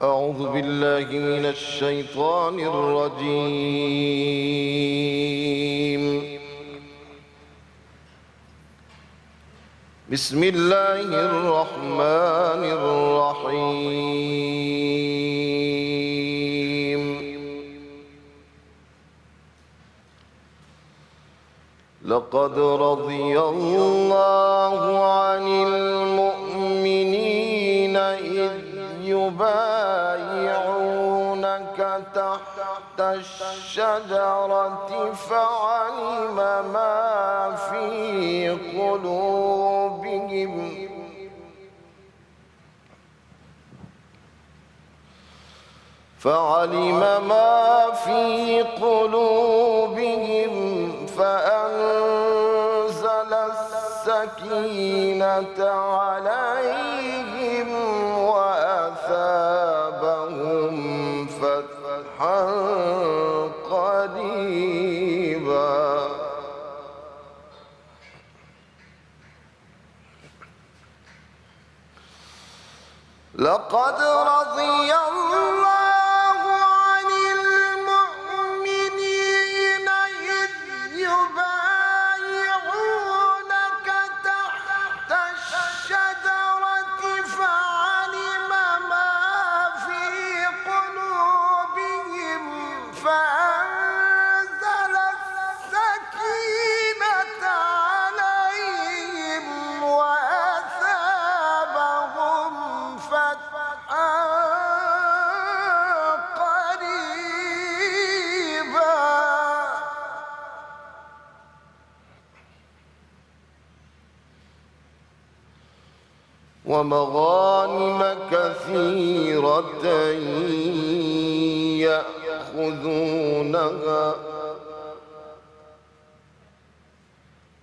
أعوذ بالله من الشيطان الرجيم. بسم الله الرحمن الرحيم. لقد رضي الله عن المؤمنين إذ يبايعونك تحت الشجرة فعلم ما في قلوبهم فأنزل السكينة عليهم وأثابهم فتحا قريبا. لقد رضي الله عن المؤمنين إذ يبايعونك تحت الشجرة فعلم ما في قلوبهم فأنزل السكينة عليهم وأثابهم فتحا قريبا. ومغانم كثيرة يأخذونها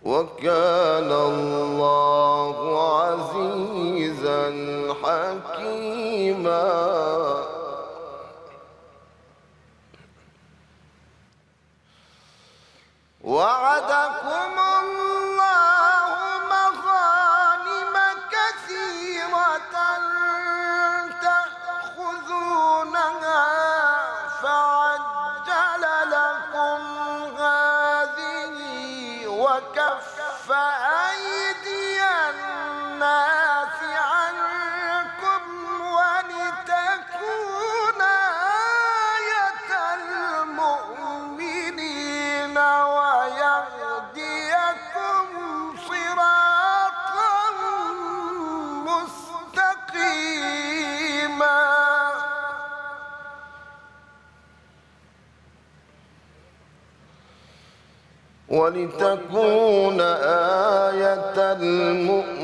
وكان الله عزيزا حكيما. وعدكم الله مغانم كثيرة تأخذونها فعجل لكم هذه وكف أيدي الناس عنكم ولتكون آية المؤمنين ويهديكم صراطا مستقيما. ولتكون آية المؤمنين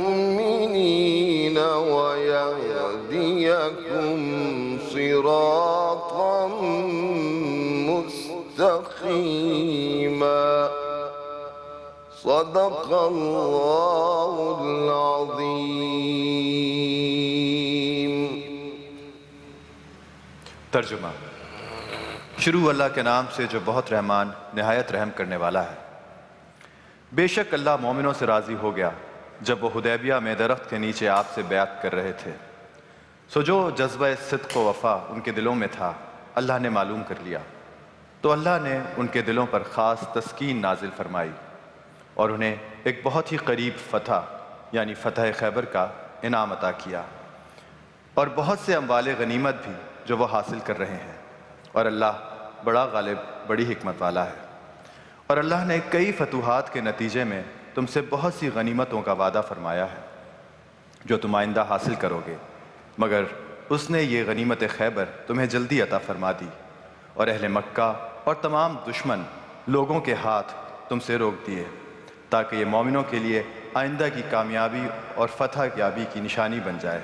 ويهديكم صراطا مستقيما. صدق الله العظيم. ترجمہ۔ شروع اللہ کے نام سے جو بہت رحمان نہایت رحم کرنے والا ہے۔ بے شک اللہ مومنوں سے راضی ہو گیا جب وہ حدیبیہ میں درخت کے نیچے آپ سے بیعت کر رہے تھے، سو جو جذبہ صدق و وفا ان کے دلوں میں تھا اللہ نے معلوم کر لیا، تو اللہ نے ان کے دلوں پر خاص تسکین نازل فرمائی اور انہیں ایک بہت ہی قریب فتح یعنی فتح خیبر کا انعام عطا کیا اور بہت سے اموال غنیمت بھی جو وہ حاصل کر رہے ہیں، اور اللہ بڑا غالب بڑی حکمت والا ہے۔ اور اللہ نے کئی فتوحات کے نتیجے میں تم سے بہت سی غنیمتوں کا وعدہ فرمایا ہے جو تم آئندہ حاصل کرو گے، مگر اس نے یہ غنیمت خیبر تمہیں جلدی عطا فرما دی اور اہل مکہ اور تمام دشمن لوگوں کے ہاتھ تم سے روک دیے تاکہ یہ مومنوں کے لیے آئندہ کی کامیابی اور فتح یابی کی نشانی بن جائے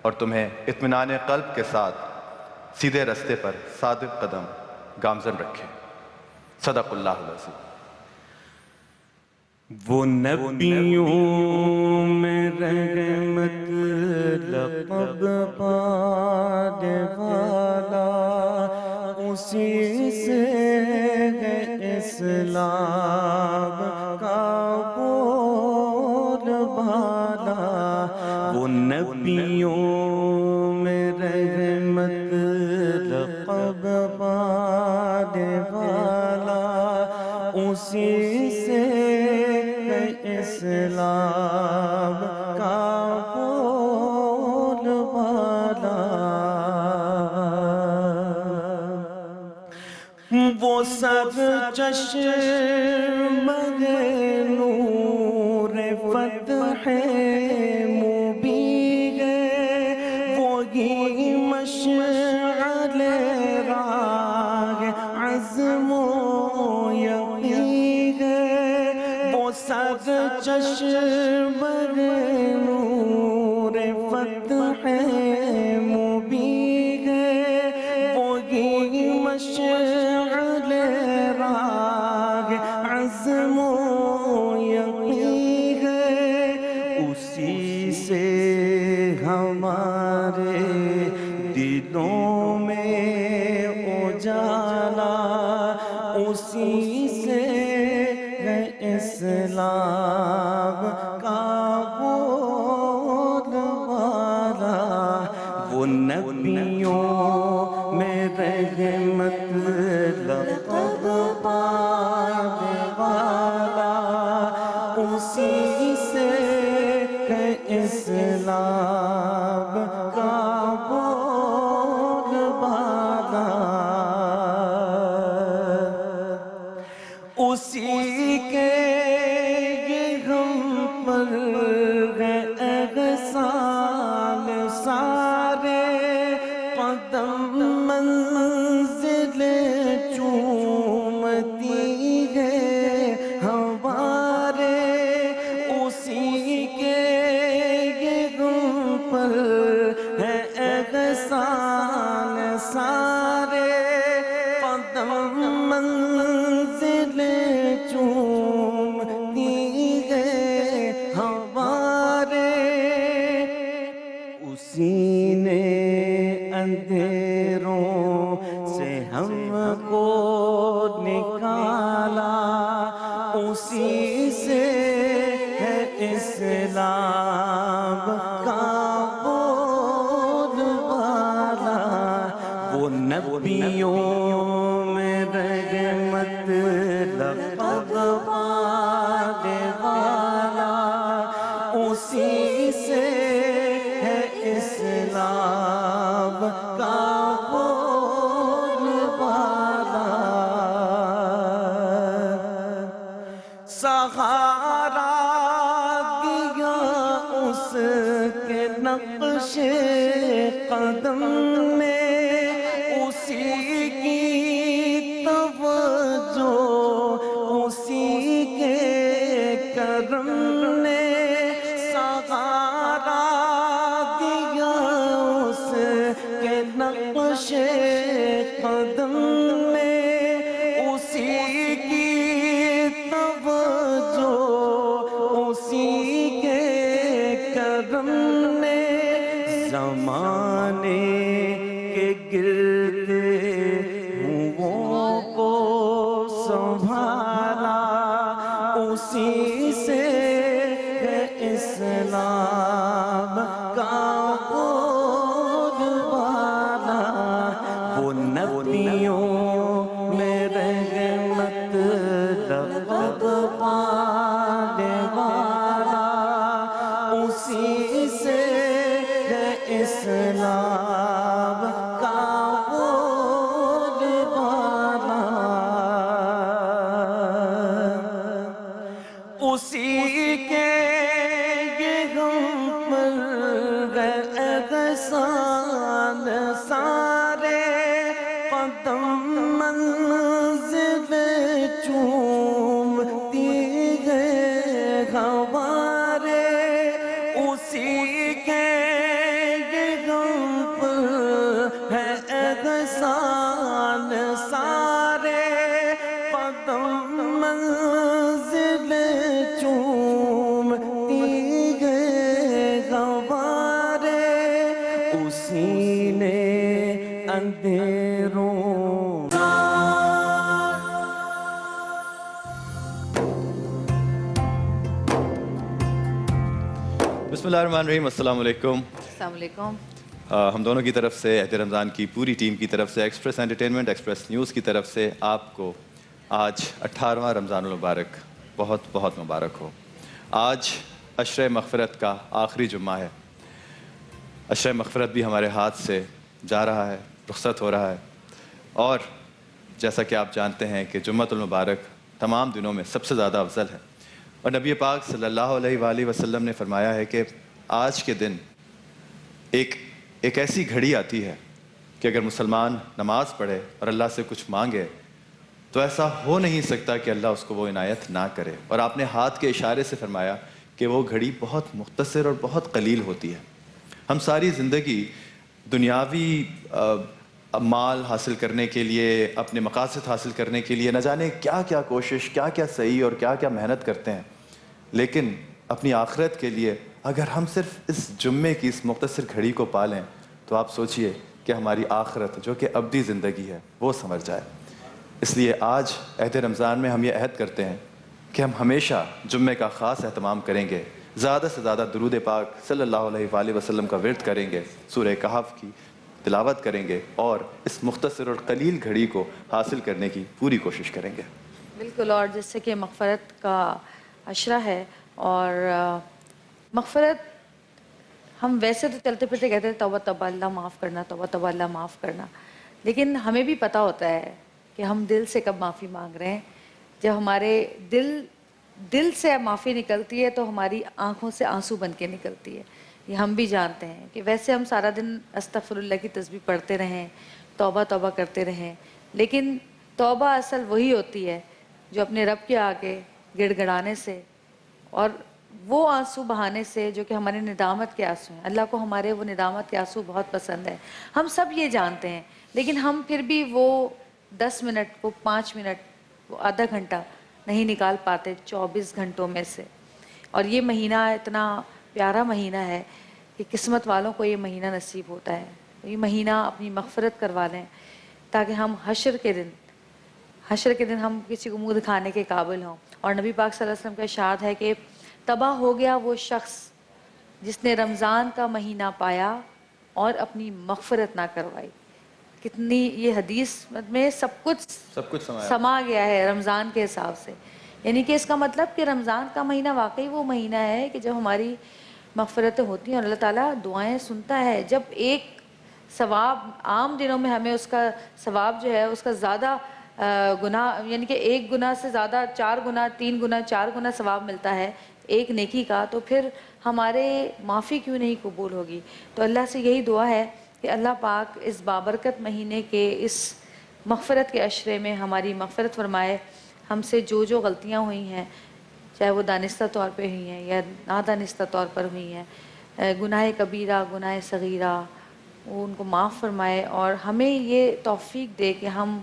اور تمہیں اطمینان قلب کے ساتھ سیدھے رستے پر صادق قدم گامزن رکھے۔ صدق اللہ العظیم۔ وہ نبیوں میں رحمت لقب پانے والا اسی سے ہے اسلام کا بول بالا۔ وہ نبیوں میں رحمت مطلب پانے والا اسی سے ہے اسلام کا بول بالا وہ سر چشم نور فتح مبین ہے وہی مشعل راہ عزم و یقین ہے وہ سر چشم نور فتح مبین ہے وہی مشعل راہ عزم و یقین ہے اسی سے ہمارے دلوں میں اجالا اسی سے ہے اسلام کا بول والا وہ نبیوں میں رحمت لقب پانے والا اسی سے ہے اسلام کا بول بالا اسی کے یہ ہم پر ہے احسان سارے قدم منزل چومتی ہے ہمارے اسی کے یہ ہم پر ہے احسان سارے قدم منزل چومتی ہے ہمارے اسی نے اندھیروں سے ہم کو نکالا اسی سے ہے اسلام کا بول بالا وہ نبیوں میں رحمت لقب پانے والا اسی سے ہے اسلام کا بول بالا سہارا دیا اس کے نقش قدم میں اسی کی توجہ اسی کے کرم نے سہارا دیا اس کے نقش قدم میں اسی کی توجہ اسی کے کرم نے زمانے کے گرد ہوں کو سنبھالا اسی سے ہے اسلام کا بول بالا وہ نبیوں میں رحمت لقب پانے والا اسی سے ہے اسلام کا بول بالا اسی کے یہ ہم پر ہے احسان سارے قدم منزل چومتی ہے ہمارے اسی کے یہ ہم پر ہے احسان سارے قدم منزل چومتی ہے ہمارے اسی نے اندھیروں بسم اللہ الرحمن الرحیم. السلام علیکم. السلام علیکم. ہم دونوں کی طرف سے، عہد رمضان کی پوری ٹیم کی طرف سے، ایکسپریس انٹرٹینمنٹ، ایکسپریس نیوز کی طرف سے آپ کو آج 18واں رمضان المبارک بہت بہت مبارک ہو۔ آج عشرِ مغفرت کا آخری جمعہ ہے۔ عشرِ مغفرت بھی ہمارے ہاتھ سے جا رہا ہے، رخصت ہو رہا ہے، اور جیسا کہ آپ جانتے ہیں کہ جمعۃ المبارک تمام دنوں میں سب سے زیادہ افضل ہے، اور نبی پاک صلی اللہ علیہ وآلہ وسلم نے فرمایا ہے کہ آج کے دن ایک ایسی گھڑی آتی ہے کہ اگر مسلمان نماز پڑھے اور اللہ سے کچھ مانگے تو ایسا ہو نہیں سکتا کہ اللہ اس کو وہ عنایت نہ کرے، اور آپ نے ہاتھ کے اشارے سے فرمایا کہ وہ گھڑی بہت مختصر اور بہت قلیل ہوتی ہے۔ ہم ساری زندگی دنیاوی مال حاصل کرنے کے لیے، اپنے مقاصد حاصل کرنے کے لیے نہ جانے کیا کیا کوشش، کیا کیا صحیح اور کیا کیا محنت کرتے ہیں، لیکن اپنی آخرت کے لیے اگر ہم صرف اس جمعے کی اس مختصر گھڑی کو پا لیں تو آپ سوچئے کہ ہماری آخرت جو کہ ابدی زندگی ہے وہ سنور جائے۔ اس لیے آج عہد رمضان میں ہم یہ عہد کرتے ہیں کہ ہم ہمیشہ جمعے کا خاص اہتمام کریں گے، زیادہ سے زیادہ درود پاک صلی اللہ علیہ وآلہ وسلم کا ورد کریں گے، سورہ کہف کی تلاوت کریں گے، اور اس مختصر اور قلیل گھڑی کو حاصل کرنے کی پوری کوشش کریں گے۔ بالکل، اور جس سے کہ مغفرت کا عشرہ ہے، اور مغفرت ہم ویسے تو چلتے پھرتے کہتے ہیں توبہ توبہ اللہ معاف کرنا، توبہ توبہ اللہ معاف کرنا، لیکن ہمیں بھی پتہ ہوتا ہے کہ ہم دل سے کب معافی مانگ رہے ہیں۔ جب ہمارے دل سے معافی نکلتی ہے تو ہماری آنکھوں سے آنسو بن کے نکلتی ہے، یہ ہم بھی جانتے ہیں کہ ویسے ہم سارا دن استغفر اللہ کی تسبیح پڑھتے رہیں، توبہ توبہ کرتے رہیں، لیکن توبہ اصل وہی ہوتی ہے جو اپنے رب کے آگے گڑ گڑانے سے اور وہ آنسو بہانے سے جو کہ ہمارے ندامت کے آنسو ہیں۔ اللہ کو ہمارے وہ ندامت کے آنسو بہت پسند ہے، ہم سب یہ جانتے ہیں، لیکن ہم پھر بھی وہ 10 منٹ، وہ 5 منٹ، وہ آدھا گھنٹہ نہیں نکال پاتے 24 گھنٹوں میں سے۔ اور یہ مہینہ اتنا پیارا مہینہ ہے کہ قسمت والوں کو یہ مہینہ نصیب ہوتا ہے۔ یہ مہینہ اپنی مغفرت کروا لیں تاکہ ہم حشر کے دن ہم کسی کو منہ دکھانے کے قابل ہوں۔ اور نبی پاک صلی اللہ علیہ وسلم کا ارشاد ہے کہ تباہ ہو گیا وہ شخص جس نے رمضان کا مہینہ پایا اور اپنی مغفرت نہ کروائی۔ کتنی یہ حدیث میں سب کچھ سما گیا ہے رمضان کے حساب سے، یعنی کہ اس کا مطلب کہ رمضان کا مہینہ واقعی وہ مہینہ ہے کہ جب ہماری مغفرتیں ہوتی ہیں اور اللہ تعالیٰ دعائیں سنتا ہے۔ جب ایک ثواب عام دنوں میں ہمیں اس کا ثواب جو ہے اس کا زیادہ گناہ، یعنی کہ ایک گناہ سے زیادہ 4 گنا، 3 گنا، 4 گنا ثواب ملتا ہے ایک نیکی کا، تو پھر ہمارے معافی کیوں نہیں قبول ہوگی؟ تو اللہ سے یہی دعا ہے کہ اللہ پاک اس بابرکت مہینے کے اس مغفرت کے عشرے میں ہماری مغفرت فرمائے۔ ہم سے جو غلطیاں ہوئی ہیں، چاہے وہ دانستہ طور پہ ہوئی ہیں یا نادانستہ طور پر ہوئی ہیں، گناہ کبیرہ، گناہ صغیرہ، وہ ان کو معاف فرمائے، اور ہمیں یہ توفیق دے کہ ہم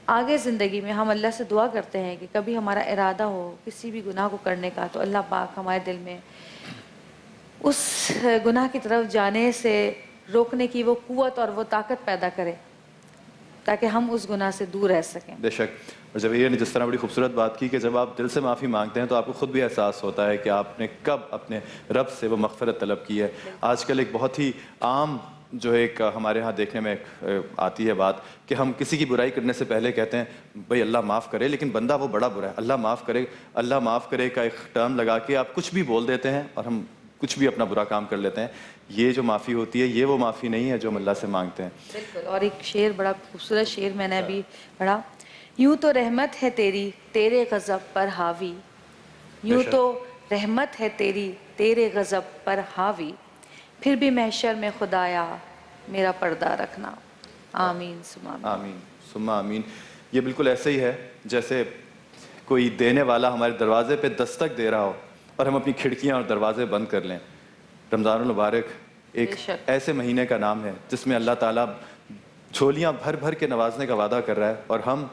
آگے زندگی میں ہم اللہ سے دعا کرتے ہیں کہ کبھی ہمارا ارادہ ہو کسی بھی گناہ کو کرنے کا تو اللہ پاک ہمارے دل میں اس گناہ کی طرف جانے سے روکنے کی وہ قوت اور وہ طاقت پیدا کرے تاکہ ہم اس گناہ سے دور رہ سکیں۔ بے شک، اور جب یہ جس طرح بڑی خوبصورت بات کی کہ جب آپ دل سے معافی مانگتے ہیں تو آپ کو خود بھی احساس ہوتا ہے کہ آپ نے کب اپنے رب سے وہ مغفرت طلب کی ہے۔ آج کل ایک بہت ہی عام جو ایک ہمارے ہاں دیکھنے میں آتی ہے بات کہ ہم کسی کی برائی کرنے سے پہلے کہتے ہیں بھئی اللہ معاف کرے، لیکن بندہ وہ بڑا برا ہے، اللہ معاف کرے کا ایک ٹرم لگا کے آپ کچھ بھی بول دیتے ہیں اور ہم کچھ بھی اپنا برا کام کر لیتے ہیں۔ یہ جو معافی ہوتی ہے یہ وہ معافی نہیں ہے جو ہم اللہ سے مانگتے ہیں۔ بالکل، اور ایک شعر، بڑا خوبصورت شعر میں نے ابھی پڑھا، یوں تو رحمت ہے تیری تیرے غضب پر حاوی، یوں تو رحمت ہے تیری تیرے غضب پر حاوی، پھر بھی محشر میں خدایا میرا پردہ رکھنا، آمین ثم آمین۔ آمین ثم آمین۔ یہ بالکل ایسے ہی ہے جیسے کوئی دینے والا ہمارے دروازے پہ دستک دے رہا ہو اور ہم اپنی کھڑکیاں اور دروازے بند کر لیں۔ رمضان المبارک ایک ایسے مہینے کا نام ہے جس میں اللہ تعالیٰ جھولیاں بھر بھر کے نوازنے کا وعدہ کر رہا ہے، اور ہم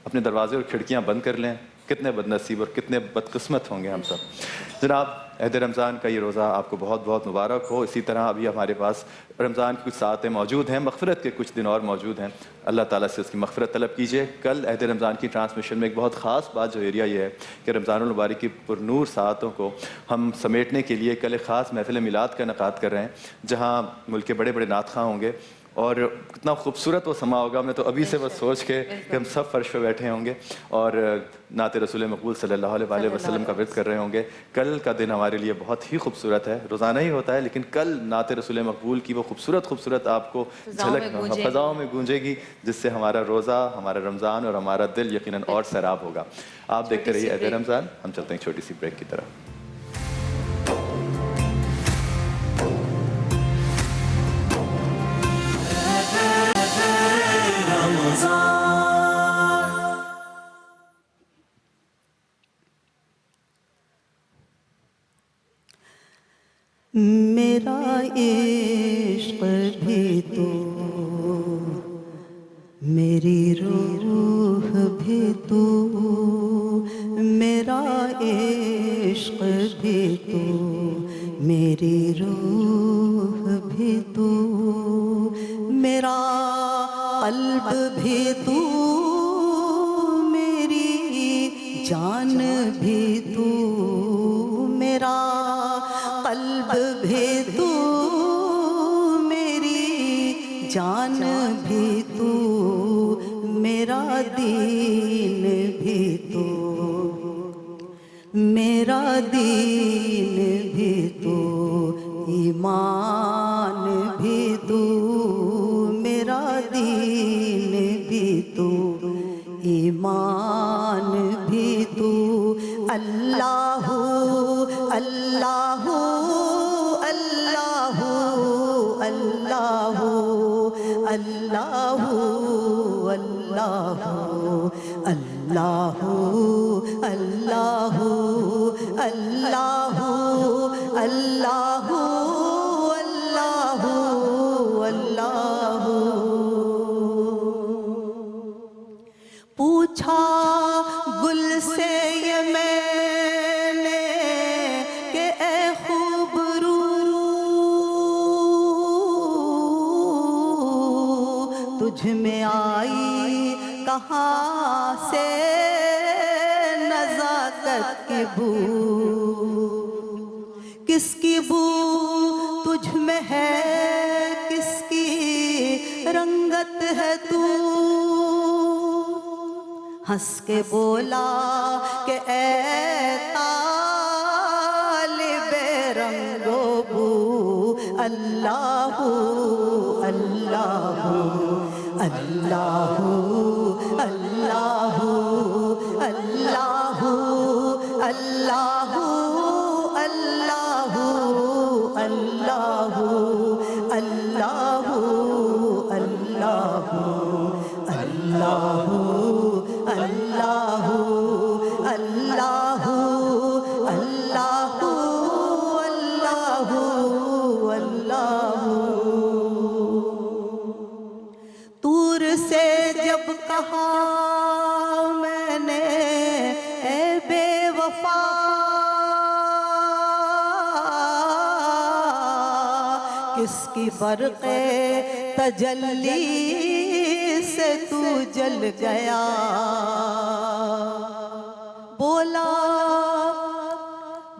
اپنے دروازے اور کھڑکیاں بند کر لیں۔ کتنے بد نصیب اور کتنے بدقسمت ہوں گے ہم سب۔ جناب عہد رمضان کا یہ روزہ آپ کو بہت بہت مبارک ہو. اسی طرح ابھی ہمارے پاس رمضان کی کچھ ساعتیں موجود ہیں, مغفرت کے کچھ دن اور موجود ہیں. اللہ تعالیٰ سے اس کی مغفرت طلب کیجیے. کل عہد رمضان کی ٹرانسمیشن میں ایک بہت خاص بات جو ایریا یہ ہے کہ رمضان المبارک کی پرنور ساعتوں کو ہم سمیٹنے کے لیے کل ایک خاص محفل میلاد کا انعقاد کر رہے ہیں, جہاں ملک کے بڑے بڑے نعت خواں ہوں گے, اور کتنا خوبصورت وہ سما ہوگا. میں تو ابھی سے بس سوچ کے کہ ہم سب فرش پہ بیٹھے ہوں گے اور نعت رسول مقبول صلی اللہ علیہ وسلم کا ورد کر رہے ہوں گے. کل کا دن ہمارے لیے بہت ہی خوبصورت ہے. روزانہ ہی ہوتا ہے لیکن کل نعت رسول مقبول کی وہ خوبصورت آپ کو جھلک فضاؤں میں گونجے گی, جس سے ہمارا روزہ, ہمارا رمضان اور ہمارا دل یقیناً اور سیراب ہوگا. آپ دیکھتے رہیے عہد رمضان. ہم چلتے ہیں چھوٹی سی بریک کی طرف. میرا عشق بھی تو میری روح بھی تو, میرا عشق بھی تو میری روح بھی تو, میرا قلب بھی تو میری جان بھی تو, میرا قلب بھی تو میری جان بھی تو, میرا دین بھی تو میرا دین بھی تو, ایمان بھی تو میرا دین بھی تو, ایمان بھی تو. اللہ اللہ اللہ اللہ اللہ اللہ اللہ اللہ اللہ اللہ اللہ اللہ. پوچھا گل سے یہ میں نے کہ اے خوبرو تجھ میں آئی کہاں سے نزاکت کی بو, کس کی بو تجھ میں ہے, کس کی رنگت ہے تو. ہنس کے بولا کہ اے طالب رنگ و بو, اللہ اللہ اللہ اللہ اللہ اللہ اللہ اللہ اللہ اللہ اللہ اللہ اللہ اللہ اللہ. طور سے جب کہا میں نے اے بے وفا, کس کی برق تجلی سے تو جل گیا, بولا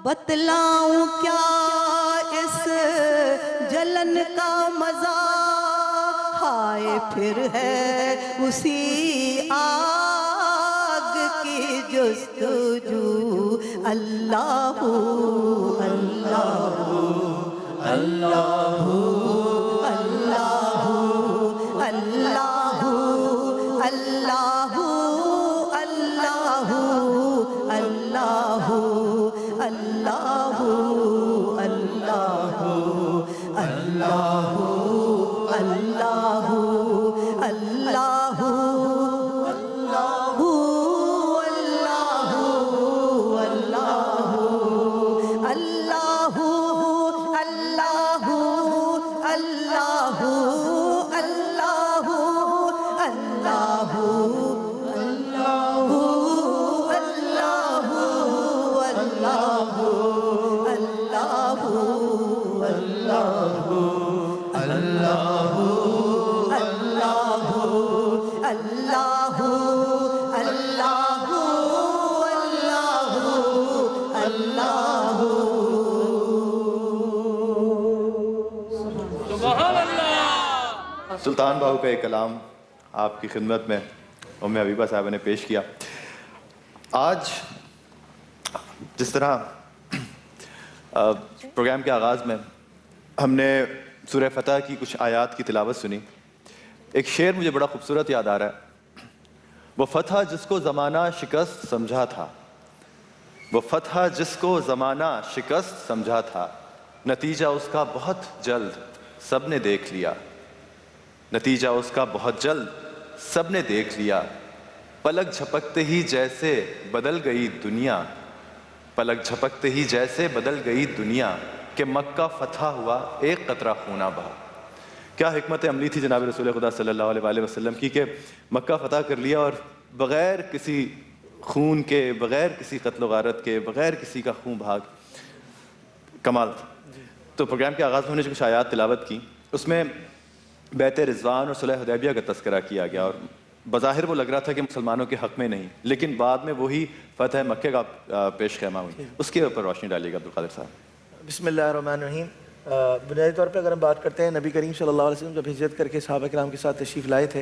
بتلاؤں کیا اس جلن کا مزہ, ہائے پھر ہے اسی آگ کی جستجو. اللہ اللہ اللہ اللہ اللہ اللہ اللہ اللہ اللہ اللہ اللہ اللہ اللہ اللہ اللہ سلطان باہو کا ایک کلام آپ کی خدمت میں ام حبیبہ صاحبہ نے پیش کیا. آج جس طرح پروگرام کے آغاز میں ہم نے سورہ فتح کی کچھ آیات کی تلاوت سنی, ایک شعر مجھے بڑا خوبصورت یاد آ رہا ہے. وہ فتح جس کو زمانہ شکست سمجھا تھا, وہ فتح جس کو زمانہ شکست سمجھا تھا, نتیجہ اس کا بہت جلد سب نے دیکھ لیا, نتیجہ اس کا بہت جلد سب نے دیکھ لیا. پلک جھپکتے ہی جیسے بدل گئی دنیا, پلک جھپکتے ہی جیسے بدل گئی دنیا, کہ مکہ فتح ہوا ایک قطرہ خونہ بہا. کیا حکمت عملی تھی جناب رسول خدا صلی اللہ علیہ وآلہ وسلم کی کہ مکہ فتح کر لیا اور بغیر کسی خون کے, بغیر کسی قتل و غارت کے, بغیر کسی کا خون بہا. کمال تھا. تو پروگرام کے آغاز میں ہم نے جو کچھ آیات تلاوت کی اس میں بیعت رضوان اور صلح حدیبیہ کا تذکرہ کیا گیا, اور بظاہر وہ لگ رہا تھا کہ مسلمانوں کے حق میں نہیں, لیکن بعد میں وہی فتح مکہ کا پیش خیمہ ہوئی. اس کے اوپر روشنی ڈالیے گا عبدالقادر صاحب. بسم اللہ الرحمن الرحیم. بنیادی طور پہ اگر ہم بات کرتے ہیں نبی کریم صلی اللہ علیہ وسلم جب ہجرت کر کے صحابہ کرام کے ساتھ تشریف لائے تھے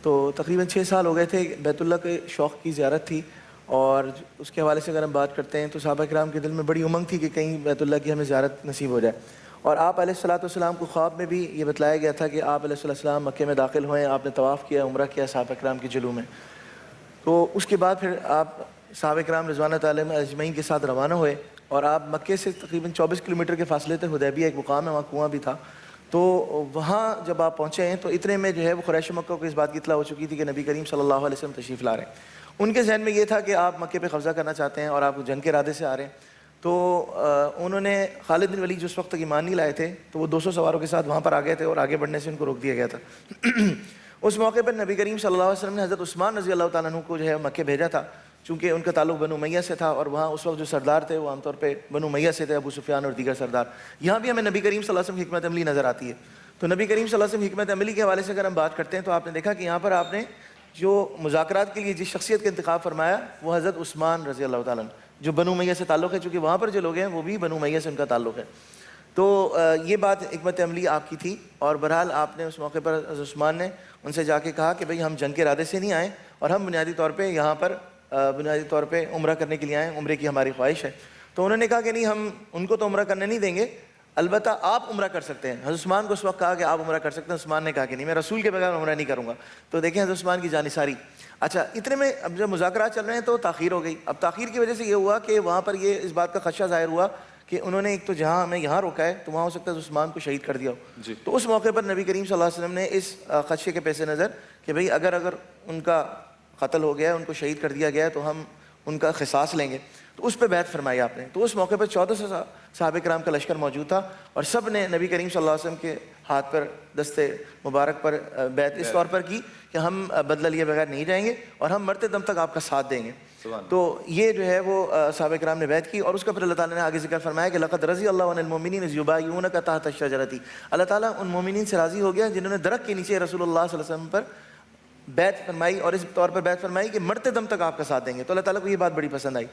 تو تقریباً 6 سال ہو گئے تھے. بیت اللہ کے شوق کی زیارت تھی, اور اس کے حوالے سے اگر ہم بات کرتے ہیں تو صحابہ کرام کے دل میں بڑی امنگ تھی کہ کہیں بیت اللہ کی ہمیں زیارت نصیب ہو جائے. اور آپ علیہ الصلوۃ والسلام کو خواب میں بھی یہ بتلایا گیا تھا کہ آپ علیہ الصلوۃ والسلام مکے میں داخل ہوئے, آپ نے طواف کیا, عمرہ کیا صحابہ کرام کے جلوہ میں. تو اس کے بعد پھر آپ صحابہ کرام رضوان اللہ علیہم اجمعین کے ساتھ روانہ ہوئے, اور آپ مکے سے تقریباً 24 کلومیٹر کے فاصلے تھے حدیبیہ ایک مقام ہے, وہاں کنواں بھی تھا. تو وہاں جب آپ پہنچے ہیں تو اتنے میں جو ہے وہ قریش مکہ کو اس بات کی اطلاع ہو چکی تھی کہ نبی کریم صلی اللہ علیہ وسلم تشریف لا رہے ہیں. ان کے ذہن میں یہ تھا کہ آپ مکے پہ قبضہ کرنا چاہتے ہیں اور آپ جنگ کے ارادے سے آ رہے ہیں. تو انہوں نے خالد بن ولید جو اس وقت تک ایمان نہیں لائے تھے تو وہ 200 سواروں کے ساتھ وہاں پر آ گئے تھے, اور آگے بڑھنے سے ان کو روک دیا گیا تھا. اس موقع پر نبی کریم صلی اللہ علیہ وسلم نے حضرت عثمان رضی اللہ تعالیٰ عنہ کو جو ہے مکے بھیجا تھا, چونکہ ان کا تعلق بنو امیہ سے تھا, اور وہاں اس وقت جو سردار تھے وہ عام طور پہ بنو امیہ سے تھے, ابو سفیان اور دیگر سردار. یہاں بھی ہمیں نبی کریم صلی اللہ علیہ وسلم کی حکمت عملی نظر آتی ہے. تو نبی کریم صلی اللہ علیہ وسلم کی حکمت عملی کے حوالے سے اگر ہم بات کرتے ہیں تو آپ نے دیکھا کہ یہاں پر آپ نے جو مذاکرات کے لیے جس شخصیت کا انتخاب فرمایا وہ حضرت عثمان رضی اللہ تعالیٰ عنہ, جو بنو امیہ سے تعلق ہے, چونکہ وہاں پر جو لوگ ہیں وہ بھی بنو امیہ سے ان کا تعلق ہے. تو یہ بات حکمت عملی آپ کی تھی, اور بہرحال آپ نے اس موقع پر حضرت عثمان نے ان سے جا کے کہا کہ بھئی ہم جنگ کے ارادے سے نہیں آئے, اور ہم بنیادی طور پہ یہاں پر بنیادی طور پہ عمرہ کرنے کے لیے آئے, عمرے کی ہماری خواہش ہے. تو انہوں نے کہا کہ نہیں, ہم ان کو تو عمرہ کرنے نہیں دیں گے, البتہ آپ عمرہ کر سکتے ہیں. حضرت عثمان کو اس وقت کہا کہ آپ عمرہ کر سکتے ہیں. عثمان نے کہا کہ نہیں, میں رسول کے بغیر عمرہ نہیں کروں گا. تو دیکھیں حضرت عثمان کی جانثاری. اچھا, اتنے میں اب جب مذاکرات چل رہے ہیں تو تاخیر ہو گئی. اب تاخیر کی وجہ سے یہ ہوا کہ وہاں پر یہ اس بات کا خدشہ ظاہر ہوا کہ انہوں نے ایک تو جہاں ہمیں یہاں روکا ہے تو وہاں ہو سکتا ہے عثمان کو شہید کر دیا ہو. تو اس موقع پر نبی کریم صلی اللہ علیہ وسلم نے اس خدشے کے پیش نظر کہ بھئی اگر ان کا قتل ہو گیا ہے, ان کو شہید کر دیا گیا ہے, تو ہم ان کا قصاص لیں گے, تو اس پہ بیعت فرمائی آپ نے. تو اس موقع پر 1400 صحابہ کرام کا لشکر موجود تھا, اور سب نے نبی کریم صلی اللہ علیہ وسلم کے ہاتھ پر دست مبارک پر بیعت اس طور پر کی کہ ہم بدلہ لیے بغیر نہیں جائیں گے, اور ہم مرتے دم تک آپ کا ساتھ دیں گے. تو یہ جو ہے وہ صحابہ کرام نے بیعت کی, اور اس کا پھر اللہ تعالیٰ نے آگے ذکر فرمایا کہ لقد رضی اللہ عن المؤمنین اذ یبایعونک تحت الشجرۃ. اللہ تعالیٰ ان مومنین سے راضی ہو گیا جنہوں نے درخت کے نیچے رسول اللہ صلی اللہ علیہ وسلم پر بیعت فرمائی, اور اس طور پر بیعت فرمائی کہ مرتے دم تک آپ کا ساتھ دیں گے. تو اللہ تعالیٰ کو یہ بات بڑی پسند آئی.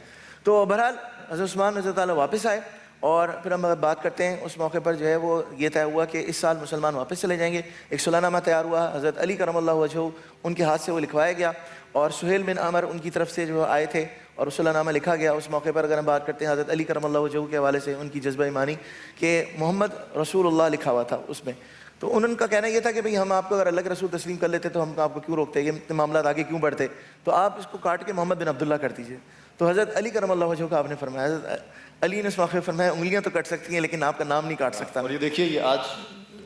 تو بہرحال حضرت عثمان رضی اللہ تعالیٰ واپس آئے, اور پھر ہم اگر بات کرتے ہیں اس موقع پر جو ہے وہ یہ طے ہوا کہ اس سال مسلمان واپس چلے جائیں گے. ایک صلح نامہ تیار ہوا, حضرت علی کرم اللہ وجہہ ان کے ہاتھ سے وہ لکھوایا گیا, اور سہیل بن عمر ان کی طرف سے جو آئے تھے اور صلح نامہ لکھا گیا. اس موقع پر اگر ہم بات کرتے ہیں حضرت علی کرم اللہ وجہہ کے حوالے سے ان کی جذبہ ایمانی کہ محمد رسول اللہ لکھا ہوا تھا اس میں. تو ان کا کہنا یہ تھا کہ بھئی ہم آپ کو اگر اللہ کے رسول تسلیم کر لیتے تو ہم آپ کو کیوں روکتے, یہ معاملات آگے کیوں بڑھتے, تو آپ اس کو کاٹ کے محمد بن عبداللہ کر دیجیے. تو حضرت علی کرم اللہ وجہہ کا آپ نے فرمایا, حضرت علی نے اس موقع فرمایا انگلیاں تو کٹ سکتی ہیں لیکن آپ کا نام نہیں کاٹ سکتا. اور یہ دیکھیے, یہ آج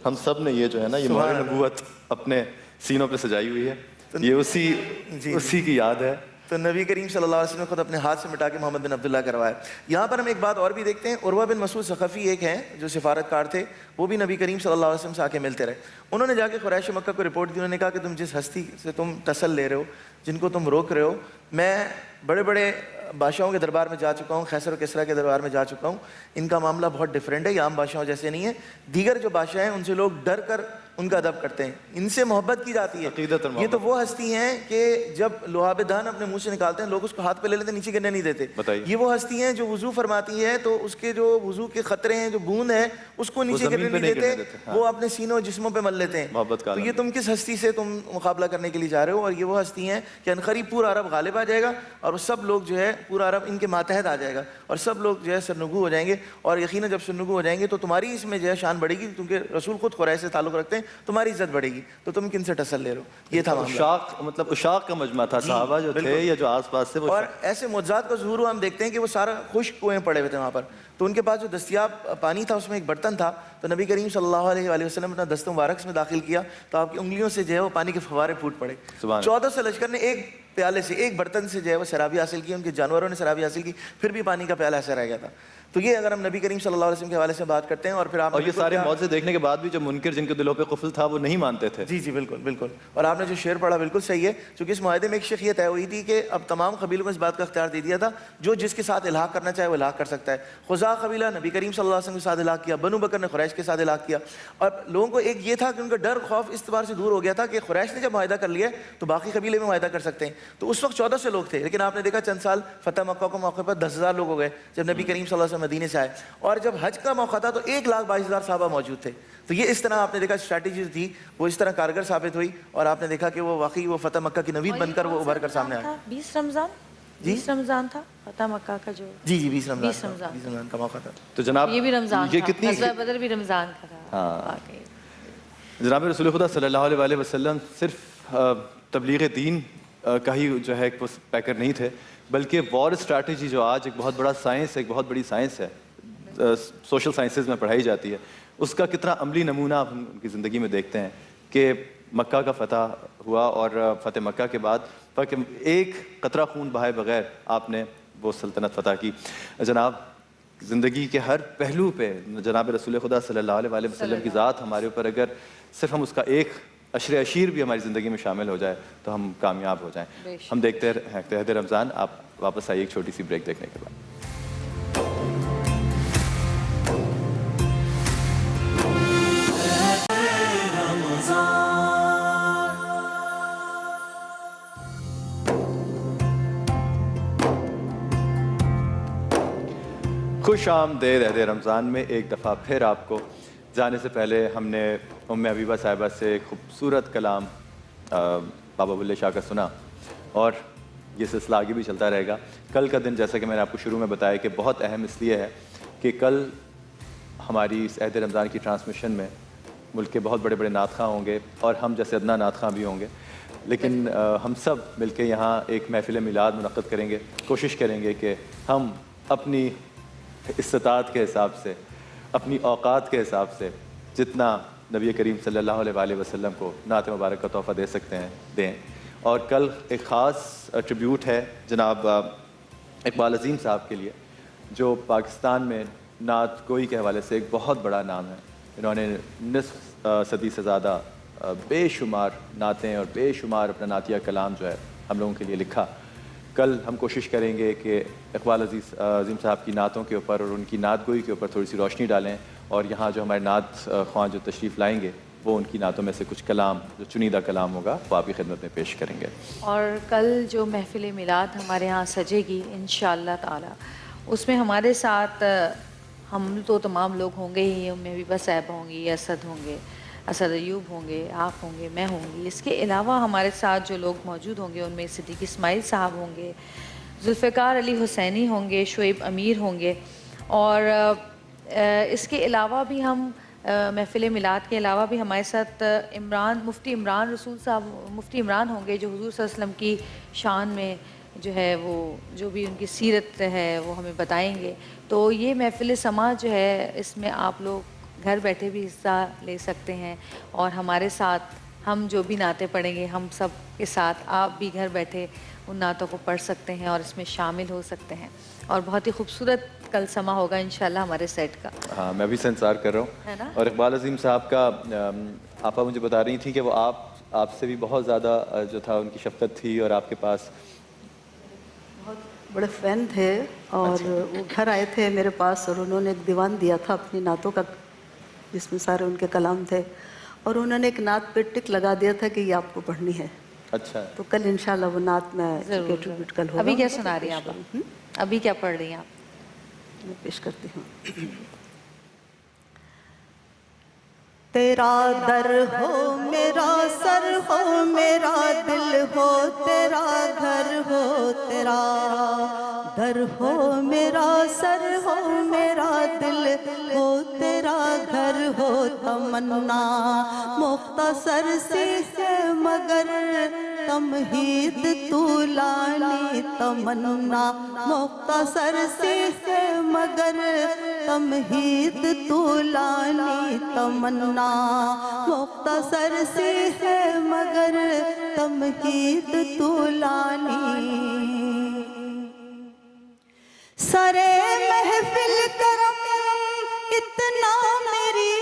ہم سب نے یہ جو ہے نا یہ مہر نبوت اپنے سینوں پہ سجائی ہوئی ہے, یہ اسی کی یاد ہے. تو نبی کریم صلی اللہ علیہ وسلم نے خود اپنے ہاتھ سے مٹا کے محمد بن عبداللہ کروایا. یہاں پر ہم ایک بات اور بھی دیکھتے ہیں, عروہ بن مسعود ثقفی ایک ہیں جو سفارتکار تھے, وہ بھی نبی کریم صلی اللہ علیہ وسلم سے آ کے ملتے رہے. انہوں نے جا کے قریش مکہ کو رپورٹ دی. انہوں نے کہا کہ تم جس ہستی سے تم تسل لے رہے ہو, جن کو تم روک رہے ہو, میں بڑے بڑے بادشاہوں کے دربار میں جا چکا ہوں, قیصر و کسریٰ کے دربار میں جا چکا ہوں, ان کا معاملہ بہت ڈفرینٹ ہے, یہ عام بادشاہوں جیسے نہیں ہے. دیگر جو بادشاہ ہیں ان سے لوگ ڈر کر ان کا ادب کرتے ہیں, ان سے محبت کی جاتی ہے. عقیدت اور یہ تو وہ ہستی ہیں کہ جب لعاب دہن اپنے منہ سے نکالتے ہیں لوگ اس کو ہاتھ پہ لے لیتے ہیں, نیچے گرنے نہیں دیتے. بتائیے. یہ وہ ہستی ہیں جو وضو فرماتی ہے تو اس کے جو وضو کے قطرے ہیں, جو بوند ہے, اس کو نیچے گرنے نہیں دیتے, وہ اپنے سینوں اور جسموں پہ مل لیتے ہیں. محبت کا تو یہ تم کس ہستی سے تم مقابلہ کرنے کے لیے جا رہے ہو؟ اور یہ وہ ہستی ہیں کہ عنقریب پورا عرب غالب آ جائے گا اور سب لوگ جو ہے پورا عرب ان کے ماتحت آ جائے گا اور سب لوگ جو ہے سرنگو ہو جائیں گے. اور یقیناً جب سرنگو ہو جائیں گے تو تمہاری اس میں جو ہے شان بڑھے گی, کیونکہ رسول خود قریش سے تعلق رکھتے ہیں, تمہاری عزت بڑھے گی. تو تم کن سے ٹسل لے رہے ہو؟ یہ تھا معاملہ. اشاق, مطلب اشاق کا مجمع تھا, صحابہ جو تھے یا جو آس پاس سے, اور ایسے معجزات کا ظہور ہم دیکھتے ہیں کہ وہ سارا خشک کنویں پڑے ہوئے تھے وہاں پر. تو ان کے پاس جو دستیاب پانی تھا اس میں ایک برتن تھا, تو نبی کریم صلی اللہ علیہ وآلہ وسلم نے اپنا دست مبارک اس میں داخل کیا تو آپ کی انگلیوں سے جو ہے وہ پانی کے فوارے پھوٹ پڑے. 1400 لشکر نے ایک پیالے سے, ایک برتن سے جو ہے وہ سرابی حاصل کی, ان کے جانوروں نے سرابی حاصل کی, پھر بھی پانی کا پیالہ ایسا رہ گیا تھا. تو یہ اگر ہم نبی کریم صلی اللہ علیہ وسلم کے حوالے سے بات کرتے ہیں. اور پھر آپ, اور یہ سارے معجزے دیکھنے کے بعد بھی جو منکر جن کے دلوں پہ قفل تھا وہ نہیں مانتے تھے. جی بالکل بالکل. اور آپ نے جو شعر پڑھا بالکل صحیح ہے, چونکہ اس معاہدے میں ایک شیخ یہ طے ہوئی تھی کہ اب تمام قبیلوں کو اس بات کا اختیار دے دیا تھا, جو جس کے ساتھ الحاق کرنا چاہے وہ الحاق کر سکتا ہے. خزاع قبیلہ نبی کریم صلی اللہ علیہ وسلم کے ساتھ الحاق کیا, بنو بکر نے قریش کے ساتھ الحاق کیا. اور لوگوں کو ایک یہ تھا کہ ان کا ڈر خوف اس اعتبار سے دور ہو گیا تھا کہ قریش نے جب معاہدہ کر لیا تو باقی قبیلے میں معاہدہ کر سکتے ہیں. تو اس وقت 1400 لوگ تھے, لیکن آپ نے دیکھا چند سال فتح مکہ کے موقع پر 10,000 لوگ ہو گئے جب نبی کریم صلی اللہ علیہ وسلم مدینے سے آئے. اور جب حج کا موقع تھا تو 1,22,000 صحابہ موجود تھے. تو یہ اس طرح آپ نے دیکھا اسٹریٹجی تھی وہ اس طرح کارگر ثابت ہوئی, اور آپ نے دیکھا کہ وہ واقعی وہ فتح مکہ کی نوید بن کر وہ ابھر کر سامنے آئے. 20 رمضان, 20 رمضان تھا فتح مکہ کا جو. جی 20 رمضان کا موقع تھا. تو جناب یہ بھی رمضان یہ تھا, کتنی غزوہ بدر بھی رمضان کا تھا. ہاں. جناب رسول خدا صلی اللہ علیہ وسلم صرف تبلیغ دین کا ہی جو ہے ایک پیکر نہیں تھے, بلکہ وار اسٹریٹجی جو آج ایک بہت بڑا سائنس ہے, ایک بہت بڑی سائنس ہے, سوشل سائنسز میں پڑھائی جاتی ہے, اس کا کتنا عملی نمونہ آپ ان کی زندگی میں دیکھتے ہیں کہ مکہ کا فتح ہوا اور فتح مکہ کے بعد ایک قطرہ خون بہائے بغیر آپ نے وہ سلطنت فتح کی. جناب زندگی کے ہر پہلو پہ جناب رسول خدا صلی اللہ علیہ وسلم کی ذات ہمارے اوپر اگر صرف ہم اس کا ایک عشر عشیر بھی ہماری زندگی میں شامل ہو جائے تو ہم کامیاب ہو جائیں. ہم دیکھتے ہیں عہد رمضان. آپ واپس آئیے ایک چھوٹی سی بریک دیکھنے کے بعد. خوش آمدید عہد رمضان میں ایک دفعہ پھر. آپ کو جانے سے پہلے ہم نے ام حبیبہ صاحبہ سے ایک خوبصورت کلام بابا بلے شاہ کا سنا, اور یہ سلسلہ آگے بھی چلتا رہے گا. کل کا دن جیسا کہ میں نے آپ کو شروع میں بتایا کہ بہت اہم اس لیے ہے کہ کل ہماری اس عہد رمضان کی ٹرانسمیشن میں ملک کے بہت بڑے بڑے نعت خواں ہوں گے اور ہم جیسے ادنا نعت خواں بھی ہوں گے, لیکن ہم سب مل کے یہاں ایک محفل میلاد منعقد کریں گے. کوشش کریں گے کہ ہم اپنی استطاعت کے حساب سے, اپنی اوقات کے حساب سے جتنا نبی کریم صلی اللہ علیہ وآلہ وسلم کو نعت مبارک کا تحفہ دے سکتے ہیں دیں. اور کل ایک خاص ٹریبیوٹ ہے جناب اقبال عظیم صاحب کے لیے, جو پاکستان میں نعت گوئی کے حوالے سے ایک بہت بڑا نام ہے. انہوں نے نصف صدی سے زیادہ بے شمار نعتیں اور بے شمار اپنا نعتیہ کلام جو ہے ہم لوگوں کے لیے لکھا. کل ہم کوشش کریں گے کہ اقبال عظیم صاحب کی نعتوں کے اوپر اور ان کی نعت گوئی کے اوپر تھوڑی سی روشنی ڈالیں, اور یہاں جو ہمارے نعت خواں جو تشریف لائیں گے وہ ان کی نعتوں میں سے کچھ کلام جو چنیدہ کلام ہوگا وہ آپ کی خدمت میں پیش کریں گے. اور کل جو محفل میلاد ہمارے ہاں سجے گی انشاءاللہ تعالی, اس میں ہمارے ساتھ ہم تو تمام لوگ ہوں گے ہی. ام حبیبہ صاحب ہوں گی, اسد ہوں گے, اسد ایوب ہوں گے, آپ ہوں گے, میں ہوں گی. اس کے علاوہ ہمارے ساتھ جو لوگ موجود ہوں گے ان میں صدیق اسماعیل صاحب ہوں گے, ذوالفقار علی حسینی ہوں گے, شعیب امیر ہوں گے. اور اس کے علاوہ بھی ہم محفل میلاد کے علاوہ بھی ہمارے ساتھ مفتی عمران رسول صاحب, مفتی عمران ہوں گے, جو حضور صلی اللہ علیہ وسلم کی شان میں جو ہے وہ جو بھی ان کی سیرت ہے وہ ہمیں بتائیں گے. تو یہ محفل سماع جو ہے اس میں آپ لوگ گھر بیٹھے بھی حصہ لے سکتے ہیں, اور ہمارے ساتھ ہم جو بھی نعتیں پڑھیں گے ہم سب کے ساتھ آپ بھی گھر بیٹھے ان نعتوں کو پڑھ سکتے ہیں اور اس میں شامل ہو سکتے ہیں. اور بہت ہی خوبصورت کل سما ہوگا انشاءاللہ ہمارے سیٹ کا. ہاں میں بھی سے انتظار کر رہا ہوں. ہے نا. اور اقبال عظیم صاحب کا آپا مجھے بتا رہی تھی کہ وہ آپ سے بھی بہت زیادہ جو تھا ان کی شفقت تھی, اور آپ کے پاس بہت بڑے فین تھے, اور وہ گھر آئے تھے میرے پاس اور انہوں نے ایک دیوان دیا تھا اپنی نعتوں کا جس میں سارے ان کے کلام تھے, اور انہوں نے ایک نعت پہ ٹک لگا دیا تھا کہ یہ آپ کو پڑھنی ہے. اچھا. تو کل انشاءاللہ وہ نعت میں ایٹریبیوٹ کل ہوگا. ابھی کیا سنا رہی ہیں آپ؟ ابھی کیا پڑھ رہی ہیں آپ؟ میں پیش کرتی ہوں. تیرا در ہو میرا سر ہو میرا دل ہو تیرا گھر ہو تیرا در ہو میرا سر ہو میرا دل ہو تیرا گھر ہو. تمنا مختصر سی ہے مگر تمہید طولانی. تمنا مختصر سی ہے مگر تمہید طولانی. تمنا مختصر سی ہے مگر تمہید طولانی. سرے محفل کرم اتنا میری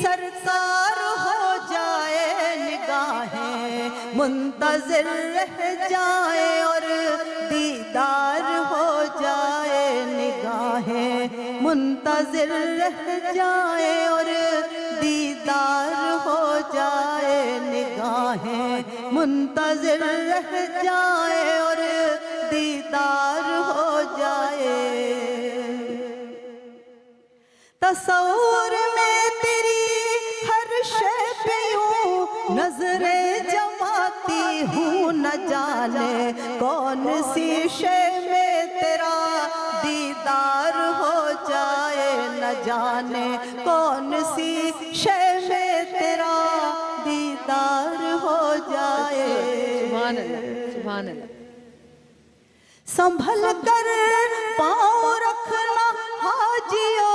سرکار ہو جائے. نگاہیں منتظر رہ جائے اور دیدار ہو جائے. نگاہیں منتظر رہ جائے اور دیدار ہو جائے. نگاہیں منتظر رہ جائے اور دیدار ہو جائے. تصور میں تیری ہر شے پہ یوں نظریں جماتی ہوں. نہ جانے کون سی شے میں تیرا دیدار ہو جائے. نہ جانے کون سی شے میں تیرا دیدار ہو جائے. سبحان اللہ سبحان اللہ. سنبھل کر پاؤں رکھنا حاجیو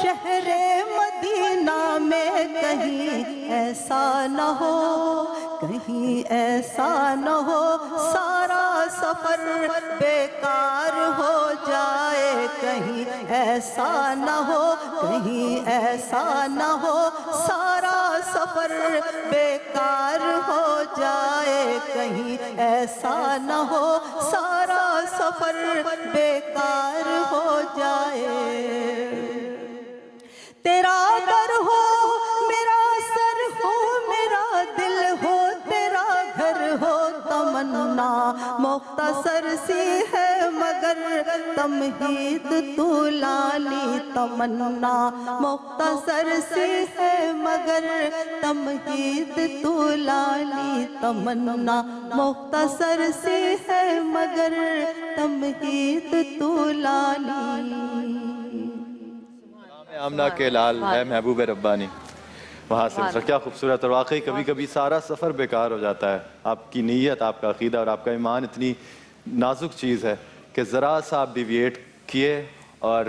شہر مدینہ میں. کہیں ایسا نہ ہو کہیں ایسا نہ ہو سارا سفر بیکار ہو جائے. کہیں ایسا نہ ہو کہیں ایسا نہ ہو سارا سفر بیکار ہو جائے. کہیں ایسا نہ ہو سارا سفر بیکار ہو جائے. تیرا در ہو میرا سر ہو میرا دل ہو تیرا گھر ہو. تمنا مختصر سی ہے مگر تمہید طولانی. تمنا مختصر سی ہے مگر تمہید طولانی. تمنا مختصر سی ہے مگر تمہید طولانی. آمنہ کے لال ہے محبوب ربانی. وہاں سے کیا خوبصورت. اور واقعی کبھی کبھی سارا سفر بیکار ہو جاتا ہے. آپ کی نیت آپ کا عقیدہ اور آپ کا ایمان اتنی نازک چیز ہے کہ ذرا سا آپ ڈیویٹ کیے اور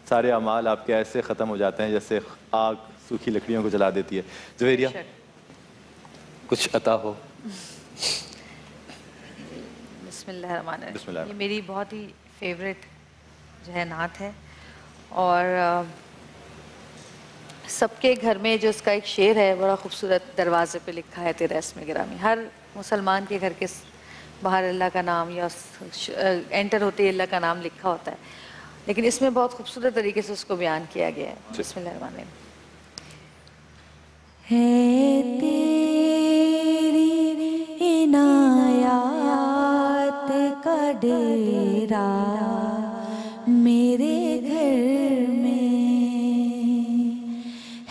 سارے اعمال آپ کے ایسے ختم ہو جاتے ہیں جیسے آگ سوکھی لکڑیوں کو جلا دیتی ہے. زویریہ کچھ عطا ہو. بسم اللہ الرحمن بسم اللہ. الرحیم. یہ میری بہت ہی فیوریٹ جو ہے نعت ہے اور سب کے گھر میں جو اس کا ایک شعر ہے بڑا خوبصورت. دروازے پہ لکھا ہے تیرا اسم گرامی. ہر مسلمان کے گھر کے باہر اللہ کا نام یا انٹر ہوتے ہی اللہ کا نام لکھا ہوتا ہے لیکن اس میں بہت خوبصورت طریقے سے اس کو بیان کیا گیا ہے. بسم اللہ الرحمن الرحیم. ہے تیری عنایات کا ڈیرا میرے گھر میں.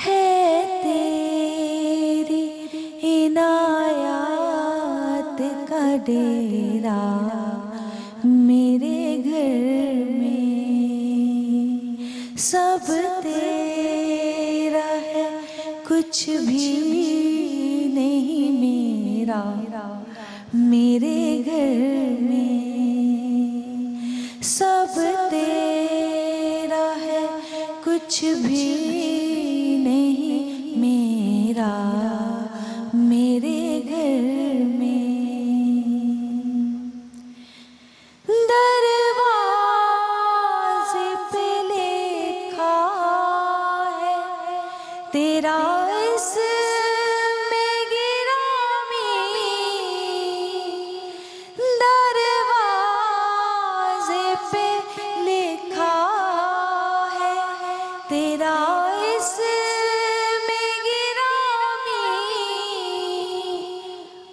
ہے تیری عنایات کا ڈیرا میرے گھر میں. سب تیرا ہے کچھ بھی نہیں میرا میرے گھر میں. سب تیرا ہے کچھ بھی نہیں میرا میرے گھر میں. دروازے پہ لکھا ہے تیرا اسم گرامی. دروازے پہ لکھا ہے تیرا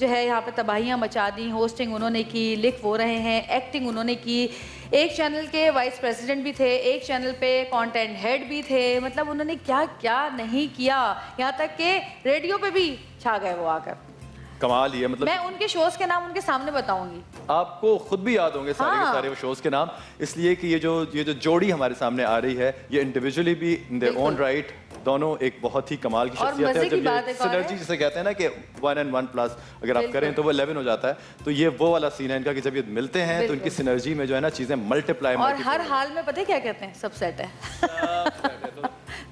جو ہے یہاں پہ تباہیاں مچا دیں. ہوسٹنگ انہوں نے کی, لکھ وہ رہے ہیں, ایکٹنگ انہوں نے کی, ایک چینل کے وائس پریزیڈنٹ بھی تھے, ایک چینل پہ کانٹینٹ ہیڈ بھی تھے. مطلب انہوں نے کیا کیا نہیں کیا, یہاں تک کہ ریڈیو پہ بھی چھا گئے وہ آ کر. کمال ہی ہے. مطلب میں ان کے شوز کے نام ان کے سامنے بتاؤں گی, آپ کو خود بھی یاد ہوں گے سارے کے سارے وہ شوز کے نام, اس لیے کہ یہ جو جوڑی ہمارے سامنے آ رہی ہے یہ انڈیویجولی بھی ان دیئر اون رائٹ دونوں ایک بہت ہی کمال کی شخصیت ہے. جب یہ سنرجی جسے کہتے ہیں نا کہ 1 and 1 پلس اگر آپ کریں تو وہ 11 ہو جاتا ہے, تو یہ وہ والا سین ہے ان کا کہ جب یہ ملتے ہیں تو ان کی سنرجی میں جو ہے نا چیزیں ملٹیپلائی. اور ہر حال میں پتہ کیا کہتے ہیں, سب سیٹ ہے.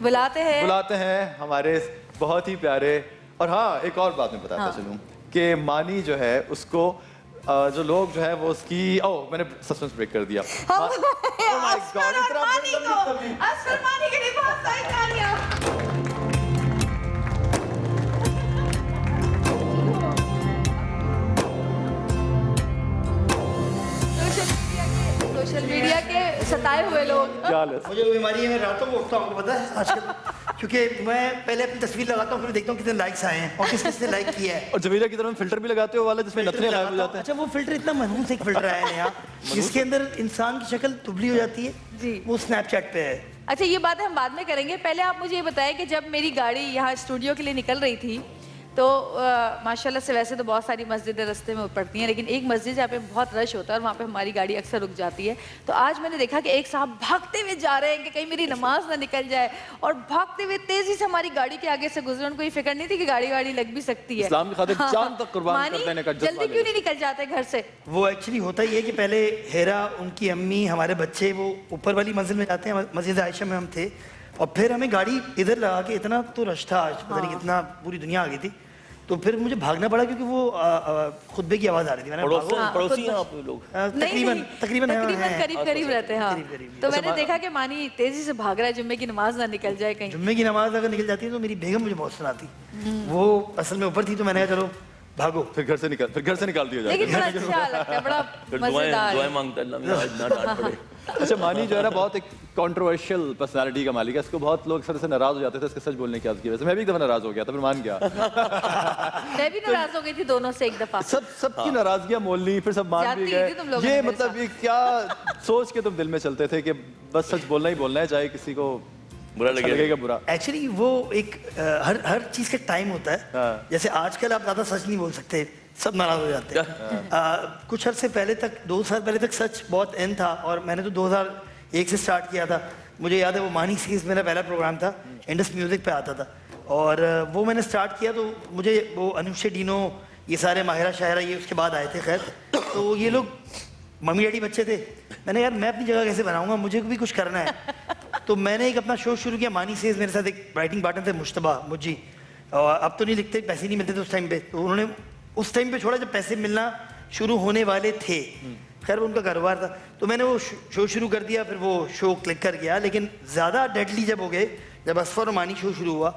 بلاتے ہیں ہمارے بہت ہی پیارے. اور ہاں ایک اور بات میں بتاتا چلوں کہ مانی جو ہے اس کو جو لوگ جو ہے وہ اس کی میں نے سسپینس بریک کر دیا. سوشل میڈیا کے ستائے ہوئے لوگ. مجھے وہ بیماری ہے, میں راتوں کو اٹھتا ہوں, آپ کو پتہ ہے آج کل, کیونکہ میں پہلے اپنی تصویر لگاتا ہوں, پھر دیکھتا ہوں کتنے لائکس آئے ہیں اور کس کس نے لائک کیا ہے. اور جمیلہ کی طرف فلٹر بھی لگاتے ہو والا جس میں نتنے غائب ہو جاتے ہیں. اچھا وہ فلٹر اتنا منحوس ایک فلٹر آیا ہے نیا جس کے اندر انسان کی شکل دبلی ہو جاتی ہے, جی وہ اسنیپ چیٹ پہ ہے. اچھا یہ بات ہم بعد میں کریں گے, پہلے آپ مجھے یہ بتائیں کہ جب میری گاڑی یہاں اسٹوڈیو کے لیے نکل رہی تھی تو ماشاءاللہ سے ویسے تو بہت ساری مسجدیں رستے میں پڑتی ہیں, لیکن ایک مسجد جہاں پہ بہت رش ہوتا ہے اور وہاں پہ ہماری گاڑی اکثر رک جاتی ہے. تو آج میں نے دیکھا کہ ایک صاحب بھاگتے ہوئے جا رہے ہیں کہ کہیں میری نماز نہ نکل جائے, اور بھاگتے ہوئے تیزی سے ہماری گاڑی کے آگے سے گزرے. ان کو یہ فکر نہیں تھی کہ گاڑی لگ بھی سکتی ہے. اسلام کی خاطر جان تک قربان کر دینے کا جذبہ. جلدی کیوں نہیں نکل جاتے گھر سے؟ وہ ایکچولی ہوتا ہی ہے کہ پہلے ہیرا, ان کی امی, ہمارے بچے وہ اوپر والی منزل میں جاتے ہیں, مسجد عائشہ میں ہم تھے, اور پھر ہمیں گاڑی ادھر لگا کے, اتنا تو رش تھا آج پتہ نہیں کتنا, پوری دنیا آ گئی تھی, تو پھر مجھے بھاگنا پڑا کیونکہ وہ خطبے کی آواز آ رہی تھی. پڑوسی ہیں آپ لوگ؟ تقریباً قریب رہتے ہیں. تو میں نے دیکھا کہ مانی تیزی سے بھاگ رہا ہے, جمعے کی نماز نہ نکل جائے کہیں. جمعے کی نماز اگر نکل جاتی ہے تو میری بیگم مجھے بہت سناتی, وہ اصل میں اوپر تھی, تو میں نے کہا چلو بھاگو, پھر گھر سے نکال دیا جائے. لیکن بڑا اچھا لگتا ہے, بڑا مزیدار. دعائیں مانگتا ہے اللہ میں آج نہ ڈانٹ پڑے. اچھا مانی جو ہے نا بہت ایک کنٹروورشل پرسنالٹی کا مالک ہے, اس کو بہت لوگ سر سے ناراض ہو جاتے تھے اس کے سچ بولنے کی عادت کی وجہ سے. میں بھی ایک دفعہ ناراض ہو گیا تھا, پھر مان گیا. میں بھی ناراض ہو گئی تھی دونوں سے ایک دفعہ. سب کی ناراضگیاں مول لی, پھر سب مان بھی گئے. یہ مطلب یہ کیا سوچ کے تم دل میں چلتے تھے کہ بس سچ بولنا ہی بولنا ہے, چاہے کسی کو برا لگے گا برا. ایکچولی وہ ایک ہر چیز کا ٹائم ہوتا ہے. جیسے آج کل آپ زیادہ سچ نہیں بول سکتے, سب ناراض ہو جاتے ہیں. کچھ عرصے پہلے تک, 2 سال پہلے تک سچ بہت ان تھا, اور میں نے تو 2001 سے سٹارٹ کیا تھا. مجھے یاد ہے وہ مانی سیریز میرا پہلا پروگرام تھا, انڈس میوزک پہ آتا تھا, اور وہ میں نے سٹارٹ کیا تو مجھے وہ انوشے ڈینو, یہ سارے ماہرہ شاعرہ یہ اس کے بعد آئے تھے. خیر تو یہ لوگ ممی ڈیڈی بچے تھے. میں نے یار میں اپنی جگہ کیسے بناؤں گا, مجھے بھی کچھ کرنا ہے. تو میں نے ایک اپنا شو شروع کیا مانی سیریز. میرے ساتھ ایک رائٹنگ پارٹنر تھے مشتبہ مجھی, اور اب تو نہیں لکھتے, پیسے نہیں ملتے تھے اس ٹائم پہ, تو انہوں نے اس ٹائم پہ چھوڑا جب پیسے ملنا شروع ہونے والے تھے. خیر ان کا کاروبار تھا, تو میں نے وہ شو شروع کر دیا. پھر وہ شو کلک کر گیا, لیکن زیادہ ڈیڈلی جب ہو گئے جب اسفر اور مانی شو شروع ہوا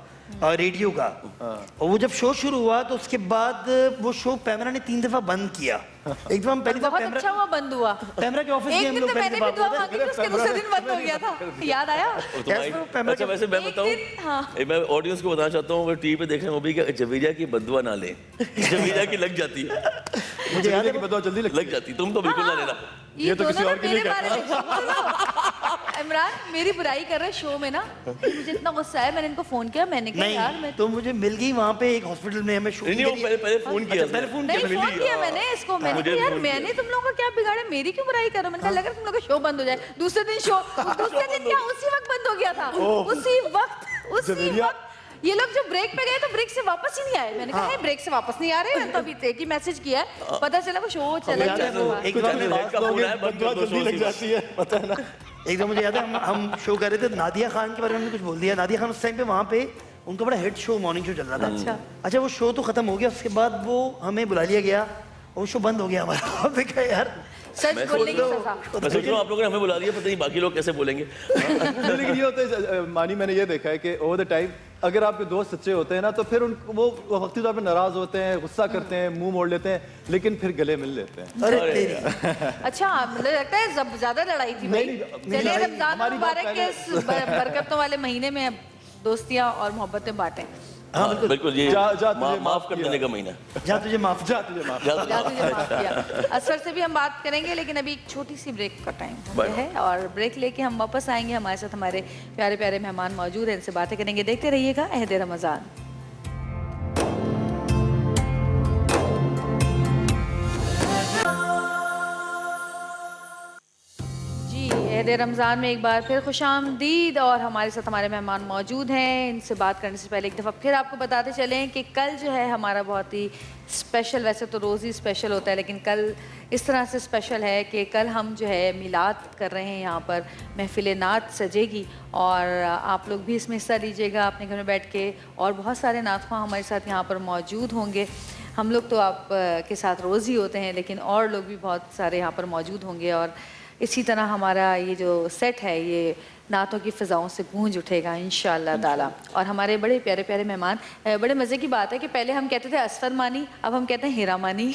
ریڈیو کا, اور وہ جب شو شروع ہوا تو اس کے بعد وہ شو پیمرا نے 3 دفعہ بند کیا. ایک دفعہ ہم پہلی بہت اچھا ہوا بند ہوا. پیمرا کے آفس میں ہم لوگ میں نے بھی دعا مانگی تھی, اس کے دوسرے دن بند ہو گیا تھا, یاد آیا. اچھا ویسے میں بتاؤں, میں آڈینس کو بتانا چاہتا ہوں, ٹی وی پہ دیکھ رہے ہیں وہ بھی کہ جویرہ کی بدوا نہ لیں, جویرہ کی لگ جاتی ہے. مجھے یاد ہے بدوا جلدی لگ جاتی, تم تو بالکل نہ لینا. یہ تو کسی اور کے لیے عمران میری برائی کر رہے شو میں نا, مجھے اتنا غصہ ہے, میں نے ان کو فون کیا, میں نے کہا یار میں تو مجھے مل گئی وہاں پہ ایک ہاسپٹل میں, ہمیں شو پہلے فون کیا, فون کیا میں نے اس کو, میں نے کہا یار میں نے تم لوگوں کا کیا بگاڑا, میری کیوں برائی کر رہا ہوں. میں نے کہا لگ رہا تم لوگوں کا شو بند ہو جائے. دوسرے دن شو, دوسرے دن کیا اسی وقت بند ہو گیا تھا, اسی وقت. یہ لوگ جب بریک پہ گئے تو بریک سے واپس ہی نہیں آئے. میں نے کہا بریک سے واپس نہیں آ رہے, میں تو ابھی ایک ہی میسج کیا ہے, پتہ چلا وہ شو چلا گیا. ایک دم مجھے یاد ہے ہم شو کر رہے تھے, نادیہ خان کے بارے میں ہم نے کچھ بول دیا. نادیہ خان اس ٹائم پہ وہاں پہ ان کا بڑا ہٹ شو مارننگ شو چل رہا تھا. اچھا وہ شو تو ختم ہو گیا, اس کے بعد وہ ہمیں بلا لیا گیا اور شو بند ہو گیا ہمارا. میں کہا یار سچ بولنے کی سزا. میں سوچ رہا ہوں آپ لوگوں نے ہمیں بلا دیا, پتہ نہیں باقی لوگ کیسے بولیں گے. لیکن یہ ہوتا ہے مانی, میں نے یہ دیکھا ہے کہ اوور دا ٹائم اگر آپ کے دوست سچے ہوتے ہیں نا تو پھر وہ وقتی طور پہ ناراض ہوتے ہیں, غصہ کرتے ہیں, منہ موڑ لیتے ہیں, لیکن پھر گلے مل لیتے ہیں. اچھا مجھے لگتا ہے زیادہ لڑائی تھی بھائی. چلیے رمضان مبارک کے برکتوں والے مہینے میں دوستیاں اور محبتیں بانٹیں. ہاں بالکل بالکل یہ جا تجھے معاف کر دینے کا مہینہ. جا تجھے معاف. جا تجھے معاف. جا یا تجھے معاف کیا. اسفر سے بھی ہم بات کریں گے لیکن ابھی ایک چھوٹی سی بریک کا ٹائم ہو گیا ہے اور بریک لے کے ہم واپس آئیں گے. ہمارے ساتھ ہمارے پیارے پیارے مہمان موجود ہیں, ان سے باتیں کریں گے. دیکھتے رہیے گا عہد رمضان. عہد رمضان میں ایک بار پھر خوش آمدید اور ہمارے ساتھ ہمارے مہمان موجود ہیں. ان سے بات کرنے سے پہلے ایک دفعہ پھر آپ کو بتاتے چلیں کہ کل جو ہے ہمارا بہت ہی اسپیشل, ویسے تو روز ہی اسپیشل ہوتا ہے لیکن کل اس طرح سے اسپیشل ہے کہ کل ہم جو ہے میلاد کر رہے ہیں. یہاں پر محفل نعت سجے گی اور آپ لوگ بھی اس میں حصہ لیجیے گا اپنے گھر میں بیٹھ کے. اور بہت سارے نعت خواں ہمارے ساتھ یہاں پر موجود ہوں گے. ہم لوگ تو آپ کے ساتھ روز ہی ہوتے ہیں لیکن اور لوگ بھی بہت سارے یہاں پر موجود ہوں گے اور اسی طرح ہمارا یہ جو سیٹ ہے یہ نعتوں کی فضاؤں سے گونج اٹھے گا انشاءاللہ تعالیٰ. اور ہمارے بڑے پیارے پیارے مہمان, بڑے مزے کی بات ہے کہ پہلے ہم کہتے تھے اسفر مانی, اب ہم کہتے ہیں ہیرا مانی.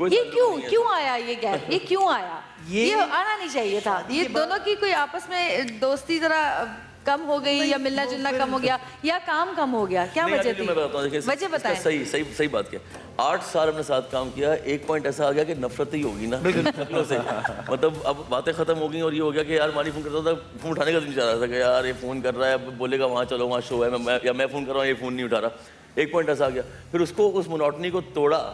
یہ کیوں آیا یہ گیپ, یہ کیوں آیا؟ یہ آنا نہیں چاہیے تھا. یہ دونوں کی کوئی آپس میں دوستی ذرا کم ہو گئی یا ملنا جلنا کم ہو گیا یا کام کم ہو گیا, کیا وجہ تھی؟ وجہ بتائیں. صحیح بات کیا. 8 سال ہم نے ساتھ کام کیا, ایک پوائنٹ ایسا آ گیا کہ نفرت ہی ہوگی نا شکلوں سے. مطلب اب باتیں ختم ہو گئیں اور یہ ہو گیا کہ یار مانی فون کرتا تھا, فون اٹھانے کا دن چاہ رہا تھا کہ یار یہ فون کر رہا ہے, اب بولے گا وہاں چلو وہاں شو ہے, یا میں فون کر رہا ہوں یہ فون نہیں اٹھا رہا. ایک پوائنٹ ایسا آ گیا, پھر اس کو اس مناٹنی کو توڑا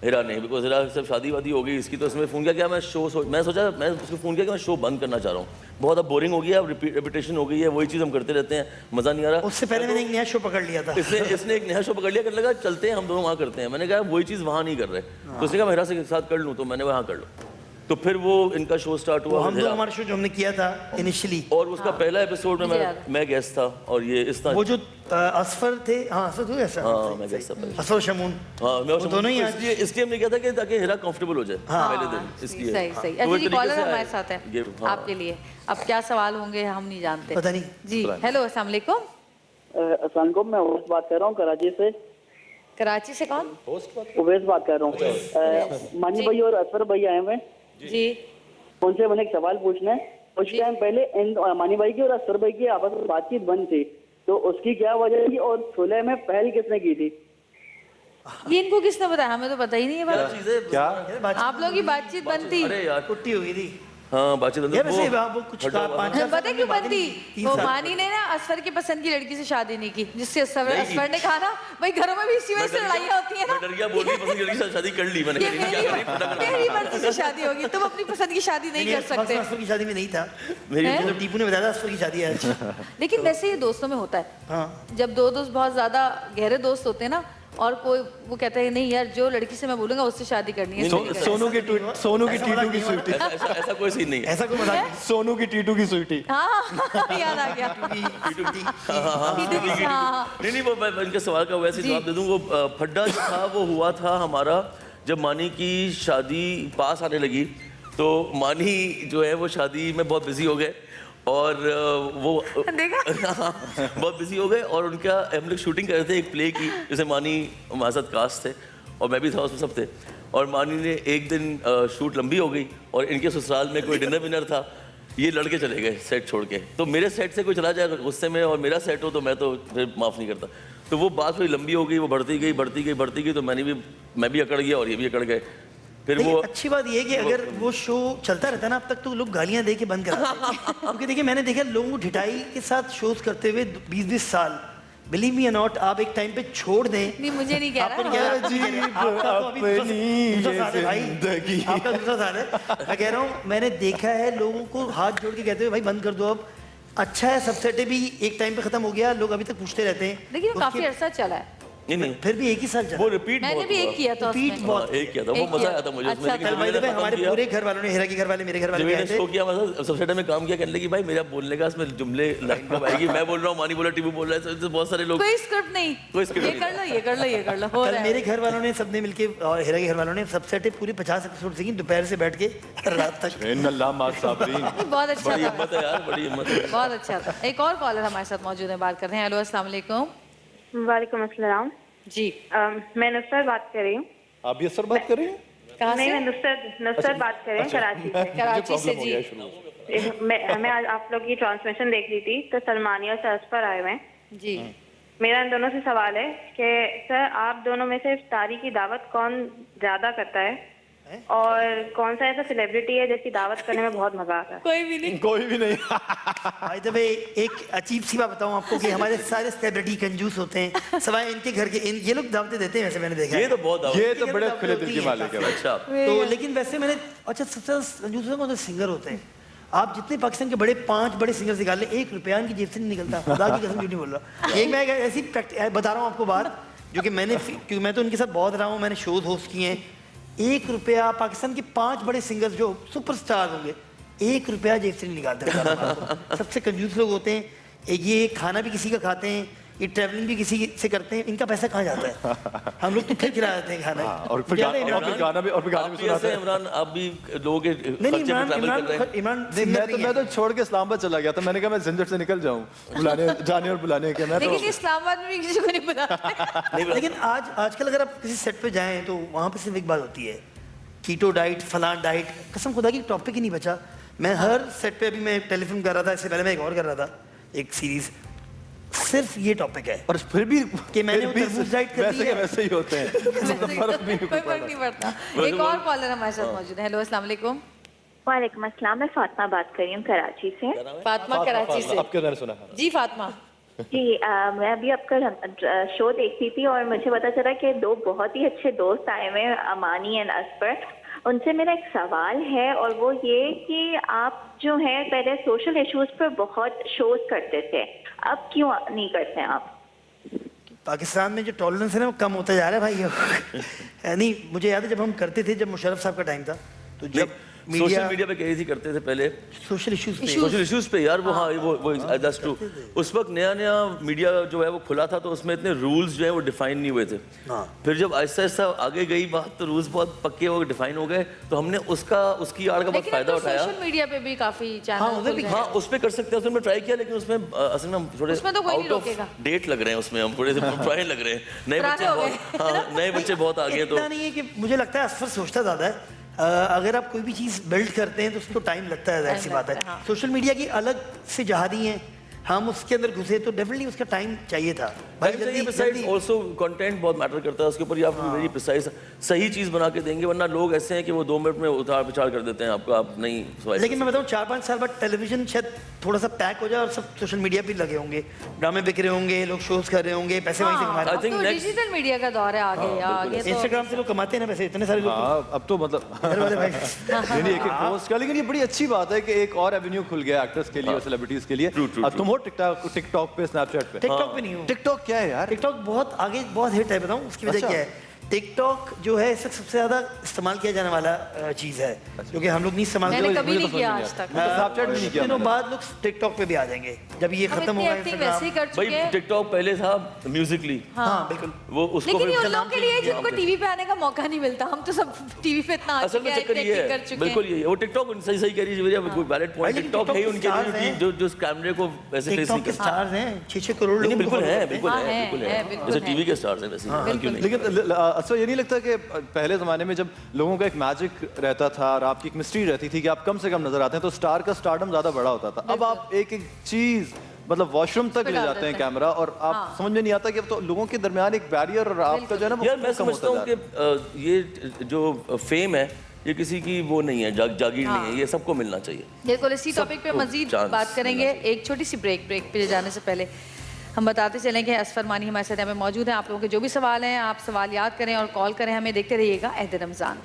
ہیرا نے, بیکاز ہیرا سب شادی وادی ہو گئی اس کی, تو اس میں فون کیا میں میں سوچا میں اس کو فون کیا کہ میں شو بند کرنا چاہ رہا ہوں, بہت اب بورنگ ہو گیا, اب ریپیٹیشن ہو گئی ہے, وہی چیز ہم کرتے رہتے ہیں, مزہ نہیں آ رہا. اس سے پہلے میں نے ایک نیا شو پکڑ لیا تھا. اس نے ایک نیا شو پکڑ لیا, کرنے لگا چلتے ہیں ہم دونوں وہاں کرتے ہیں. میں نے کہا وہی چیز وہاں نہیں کر رہے, تو اس نے کہا میں ہیرا سے ساتھ کر لوں, تو میں نے وہاں کر لوں. تو پھر وہ ان کا شو سٹارٹ ہوا, ہم دونوں ہمارا شو جو ہم نے کیا تھا انیشلی, اور اس کا پہلا ایپیسوڈ میں میں گیسٹ تھا, اور یہ اس طرح وہ جو اسفر تھے, ہاں اسفر تھے, ایسا ہاں میں گیسٹ تھا, اسفر شمون, ہاں میں دونوں ہی اس لیے ہم نے کیا تھا کہ تاکہ ہیرا کمفرٹیبل ہو جائے پہلے دن, اس لیے. صحیح. اچھا جی, کالر ہمارے ساتھ ہے آپ کے لیے. اب کیا سوال ہوں گے ہم نہیں جانتے, پتہ نہیں. جی ہیلو السلام علیکم. السلام علیکم, میں اویس بات کر رہا ہوں کراچی سے. کراچی سے کون؟ اویس بات کر رہا ہوں. مانی بھائی اور اسفر بھائی آئے ہوئے ہیں جی, ان سے میں نے ایک سوال پوچھنا ہے. کچھ ٹائم پہلے مانی بھائی کی اور اسفر بھائی کی آپس میں بات چیت بند تھی, تو اس کی کیا وجہ تھی اور صلح میں پہل کس نے کی تھی؟ یہ ان کو کس نے بتایا؟ ہمیں تو پتہ ہی نہیں ہے بات. کیا آپ لوگوں کی بات چیت بند تھی؟ ارے یار کٹی ہوئی تھی. ہاں بات چیت پتہ کیوں بند تھی؟ وہ مانی نے نا اسفر کی پسند کی لڑکی سے شادی نہیں کی, جس سے اسفر نے کہا نا بھائی گھروں میں بھی اسی وجہ سے لڑائیاں ہوتی ہیں نا, ڈر گیا, بول رہی پسند کی لڑکی سے شادی کر لی میں نے, میری مرضی سے شادی ہوگی, تم اپنی پسند کی شادی نہیں کر سکتے. اسفر کی شادی میں نہیں تھا, میری ٹیپو نے بتایا تھا اسفر کی شادی ہے. لیکن ویسے یہ دوستوں میں ہوتا ہے, جب دو دوست بہت زیادہ گہرے دوست ہوتے ہیں نا, اور کوئی وہ کہتا ہے نہیں یار جو لڑکی سے میں بولوں گا اس سے شادی کرنی ہے. سونو کی ٹیٹو کی سویٹی, ایسا کوئی سین نہیں ہے, ایسا کوئی مزاق نہیں. سونو کی ٹیٹو کی سویٹی. ہاں یاد آ گیا. نہیں وہ میں ان کے سوال کا ویسے جواب دے دوں. وہ پھڈا جو تھا وہ ہوا تھا ہمارا جب مانی کی شادی پاس آنے لگی, تو مانی جو ہے وہ شادی میں بہت بزی ہو گئے, اور وہ بہت بزی ہو گئے, اور ان کا ہم لوگ شوٹنگ کر رہے تھے ایک پلے کی, جیسے مانی ہمارے ساتھ کاسٹ تھے اور میں بھی تھا, اس میں سب تھے. اور مانی نے ایک دن شوٹ لمبی ہو گئی اور ان کے سسرال میں کوئی ڈنر ونر تھا, یہ لڑکے چلے گئے سیٹ چھوڑ کے. تو میرے سیٹ سے کوئی چلا جائے غصے میں اور میرا سیٹ ہو تو میں تو پھر معاف نہیں کرتا. تو وہ بات تھوڑی لمبی ہو گئی, وہ بڑھتی گئی, تو میں بھی اکڑ گیا اور یہ بھی اکڑ گئے. پھر وہ اچھی بات یہ ہے کہ اگر وہ شو چلتا رہتا نا اب تک, تو لوگ گالیاں دے کے بند کراتے ہیں. کیونکہ دیکھیں میں نے دیکھا لوگوں کو ڈھٹائی کے ساتھ شوز کرتے ہوئے 20-20 سال, بلیو می یا ناٹ, آپ ایک ٹائم پہ چھوڑ دیں. نہیں مجھے نہیں کہہ رہا, آپ کا دوسرا سال ہے. میں کہہ رہا ہوں میں نے دیکھا ہے لوگوں کو ہاتھ جوڑ کے کہتے ہوئے بھائی بند کر دو اب. اچھا ہے سب سیٹیں بھی ایک ٹائم پہ ختم ہو گیا, لوگ ابھی تک پوچھتے رہتے ہیں. لیکن وہ کافی عرصہ چلا ہے, نہیں پھر بھی ایک ہی سال وہ ریپیٹ, میں نے بھی ایک کیا تھا, ایک کیا تھا, وہ مزہ آیا تھا مجھے اس میں. ہمارے پورے گھر والوں نے, ہیرا کے گھر والے, میرے گھر والے میں نے شو کیا, سب سیٹ میں کام کیا, کہنے لگی بھائی میرا بولنے کا اس میں جملے لائن کب آئے گی, میں بول رہا ہوں, مانی بولا, ٹیپو بول رہا ہے, بہت سارے لوگ, کوئی اسکرپٹ نہیں, یہ کر لو. میرے گھر والوں نے سب نے مل کے, اور ہیرا کے گھر والوں نے سب سیٹیں پوری 50 ایپیسوڈ سیکھی دوپہر سے بیٹھ کے رات تک. بہت اچھا بڑی ہمت ہے یار, بڑی ہمت ہے, بہت اچھا تھا. ایک اور کالر ہمارے ساتھ موجود ہیں, بات کر رہے ہیں. ہیلو السلام علیکم. وعلیکم السلام. جی میں نصرت بات کر رہی ہوں. آپ یہ سر بات کر رہے ہیں؟ کہاں سے؟ نہیں میں نصرت بات کر رہی ہوں کراچی سے. کراچی سے. جی میں آپ لوگ کی ٹرانسمیشن دیکھ لی تھی, تو سلمانی اور اسفر آئے ہوئے ہیں. جی میرا ان دونوں سے سوال ہے کہ سر آپ دونوں میں سے افطاری کی دعوت کون زیادہ کرتا ہے اور کون سا ایسا سیلیبریٹی ہے جس کی دعوت کرنے میں بہت مزہ آتا ہے؟ کوئی بھی نہیں. کوئی بھی نہیں. بائی دا وے ایک عجیب سی بات بتاؤں آپ کو کہ ہمارے سارے سیلیبریٹی کنجوس ہوتے ہیں سوائے ان کے گھر کے. یہ لوگ دعوتیں دیتے ہیں ویسے میں نے دیکھا یہ تو بہت یہ تو بڑے کھلے دل کی مالک ہے. اچھا تو لیکن ویسے میں نے اچھا سب سے کنجوس ہوتے سنگر ہوتے ہیں. آپ جتنے پاکستان کے بڑے 5 بڑے سنگر نکال لیں 1 روپیہ ان کی جیب سے نہیں نکلتا. خدا کی قسم نہیں بول رہا. ایک میں ایسی بتا رہا ہوں آپ کو بات جو کہ میں نے کیونکہ میں تو ان کے ساتھ بہت رہا ہوں, میں نے شوز ہوسٹ کیے ہیں. 1 روپیہ پاکستان کے 5 بڑے سنگر جو سپر سٹار ہوں گے 1 روپیہ جیب سے نہیں نکالتے. سب سے کنجوس لوگ ہوتے ہیں. یہ کھانا بھی کسی کا کھاتے ہیں, یہ ٹریولنگ بھی کسی سے کرتے ہیں. ان کا پیسہ کہاں جاتا ہے؟ ہم لوگ تو پھر کھلا دیتے ہیں کھانا. اور پھر گانا بھی سناتے ہیں. عمران آپ بھی لوگوں کے نہیں خرچے میں ٹریول کر رہے ہیں. عمران میں تو چھوڑ کے اسلام آباد چلا گیا تھا. میں نے کہا میں جھنجھٹ سے نکل جاؤں بلانے جانے اور بلانے کے. میں تو لیکن اسلام آباد میں کسی کو نہیں پتا. لیکن آج کل اگر آپ کسی سیٹ پہ جائیں تو وہاں پہ صرف ایک بات ہوتی ہے, کیٹو ڈائٹ, فلاں ڈائٹ. قسم خدا کی ٹاپک ہی نہیں بچا. میں ہر سیٹ پہ ابھی میں ٹیلی فلم کر رہا تھا, اس سے پہلے میں ایک اور کر رہا تھا ایک سیریز, صرف یہ ٹاپک ہے. اور پھر بھی کہ میں نے وہ تربوز ڈائٹ کر دی ہے. ویسے ہی ہوتے ہیں. فرق بھی کوئی فرق نہیں پڑتا. ایک اور کالر ہمارے ساتھ موجود ہے. ہیلو السلام علیکم. وعلیکم السلام, میں فاطمہ بات کر رہی ہوں کراچی سے. فاطمہ کراچی سے. آپ کے بارے سنا. جی فاطمہ. جی میں ابھی آپ کا شو دیکھتی تھی اور مجھے پتا چلا کہ 2 بہت ہی اچھے دوست آئے ہوئے ہیں, امانی اینڈ اسفر. ان سے میرا ایک سوال ہے اور وہ یہ کہ آپ جو ہیں پہلے سوشل ایشوز پر بہت شوز کرتے تھے, اب کیوں نہیں کرتے ہیں آپ؟ پاکستان میں جو ٹالرنس ہے نا وہ کم ہوتا جا رہا ہے بھائی. نہیں مجھے یاد ہے جب ہم کرتے تھے, جب مشرف صاحب کا ٹائم تھا تو جب سوشل میڈیا پہ کہیں کرتے تھے پہلے سوشل ایشوز پہ یار وہ. ہاں وہ دیٹس ٹرو. اس وقت نیا میڈیا جو ہے وہ کھلا تھا تو اس میں اتنے رولز جو ہے وہ ڈیفائن نہیں ہوئے تھے. پھر جب آہستہ آہستہ آگے گئی بات تو رولز بہت پکے ہو ڈیفائن ہو گئے تو ہم نے اس کی آڑ کا بہت فائدہ اٹھایا. سوشل میڈیا پہ بھی کافی چینل. ہاں اس پہ کر سکتے ہیں. اس میں ٹرائی کیا لیکن اس میں اصل میں ہم تھوڑے آؤٹ آف ڈیٹ لگ رہے ہیں. اس میں ہم تھوڑے سے پرائے لگ رہے ہیں. نئے بچے بہت آگے. تو نہیں ہے کہ مجھے لگتا ہے اسفر سوچتا زیادہ ہے. اگر آپ کوئی بھی چیز بلڈ کرتے ہیں تو اس کو ٹائم لگتا ہے, ظاہر سی بات ہے. سوشل میڈیا کی الگ سے جہادی ہیں, ہم اس کے اندر گھسے تو ڈیفینیٹلی اس کا ٹائم چاہیے تھا. آلسو کنٹینٹ بہت میٹر کرتا ہے. اس کے اوپر آپ ویری پریسائز صحیح چیز بنا کے دیں گے, ورنہ لوگ ایسے ہیں کہ وہ 2 منٹ میں اتار پچھاڑ کر دیتے ہیں آپ کا. آپ نہیں. لیکن میں بتاؤں 4-5 سال بعد ٹیلی ویژن شاید تھوڑا سا پیک ہو جائے اور سب سوشل میڈیا پہ لگے ہوں گے, ڈرامے بک رہے ہوں گے, لوگ شوز کر رہے ہوں گے, پیسے وہیں سے کما رہے ہیں. ڈیجیٹل میڈیا کا دور ہے آگے. انسٹاگرام سے لوگ کماتے ہیں نا پیسے, اتنے سارے لوگ. اب تو مطلب ایک پوسٹ کا. لیکن یہ بڑی اچھی بات ہے کہ ایک اور ایونیو کھل گیا ایکٹرز کے لیے اور سیلیبریٹیز کے لیے. تم ہو ٹک ٹاک پہ, اسنیپ چیٹ پہ. ٹک ٹاک پہ نہیں ہوں. ٹک ٹاک کیا ہے یار؟ ٹک ٹاک بہت آگے بہت ہٹ ہے. بتاؤں اس کی وجہ کیا ہے؟ ٹک ٹاک جو ہے اس وقت سب سے زیادہ استعمال کیا جانے والا چیز ہے, کیونکہ ہم لوگ نہیں استعمال میں نے کبھی نہیں کیا آج تک. اسنیپ چیٹ بھی نہیں کیا. دنوں بعد لوگ ٹک ٹاک پہ بھی آ جائیں گے جب یہ ختم ہوگا. ویسے ہی کر چکے ہیں. ٹک ٹاک پہلے تھا میوزکلی. ہاں بالکل. وہ اس کو لیکن یہ ان لوگوں کے لیے جن کو ٹی وی پہ آنے کا موقع نہیں ملتا. ہم تو سب ٹی وی پہ اتنا آ چکے ہیں. بالکل یہ وہ ٹک ٹاک صحیح کہہ رہی ہے. Valid point. ٹک ٹاک ہے ان کے لیے جو کیمرے کو ویسے فیس نہیں کرتے. اسٹارز ہیں 6-6 کروڑ لوگ. بالکل ہے جیسے ٹی وی کے اسٹارز ہیں ویسے. لیکن اصل یہ نہیں لگتا کہ پہلے زمانے میں جب لوگوں کا ایک میجک رہتا تھا اور آپ کی ایک مسٹری رہتی تھی کہ آپ کم سے کم نظر آتے ہیں تو اسٹار کا اسٹارڈم زیادہ بڑا ہوتا تھا. اب آپ ایک چیز مطلب واش روم تک لے جاتے ہیں کیمرہ اور آپ سمجھ میں نہیں آتا کہ اب تو لوگوں کے درمیان ایک بیریئر اور آپ کا جو ہے نا یار میں سمجھتا ہوں کہ یہ جو فیم ہے یہ کسی کی وہ نہیں ہے, جاگیر نہیں ہے, یہ سب کو ملنا چاہیے. بالکل. اسی ٹاپک پہ مزید بات کریں گے. ایک چھوٹی سی بریک پہ جانے سے پہلے ہم بتاتے چلیں کہ اسفر مانی ہمارے ساتھ ہمیں موجود ہیں. آپ لوگوں کے جو بھی سوال ہیں آپ سوال یاد کریں اور کال کریں ہمیں. دیکھتے رہیے گا عہد رمضان.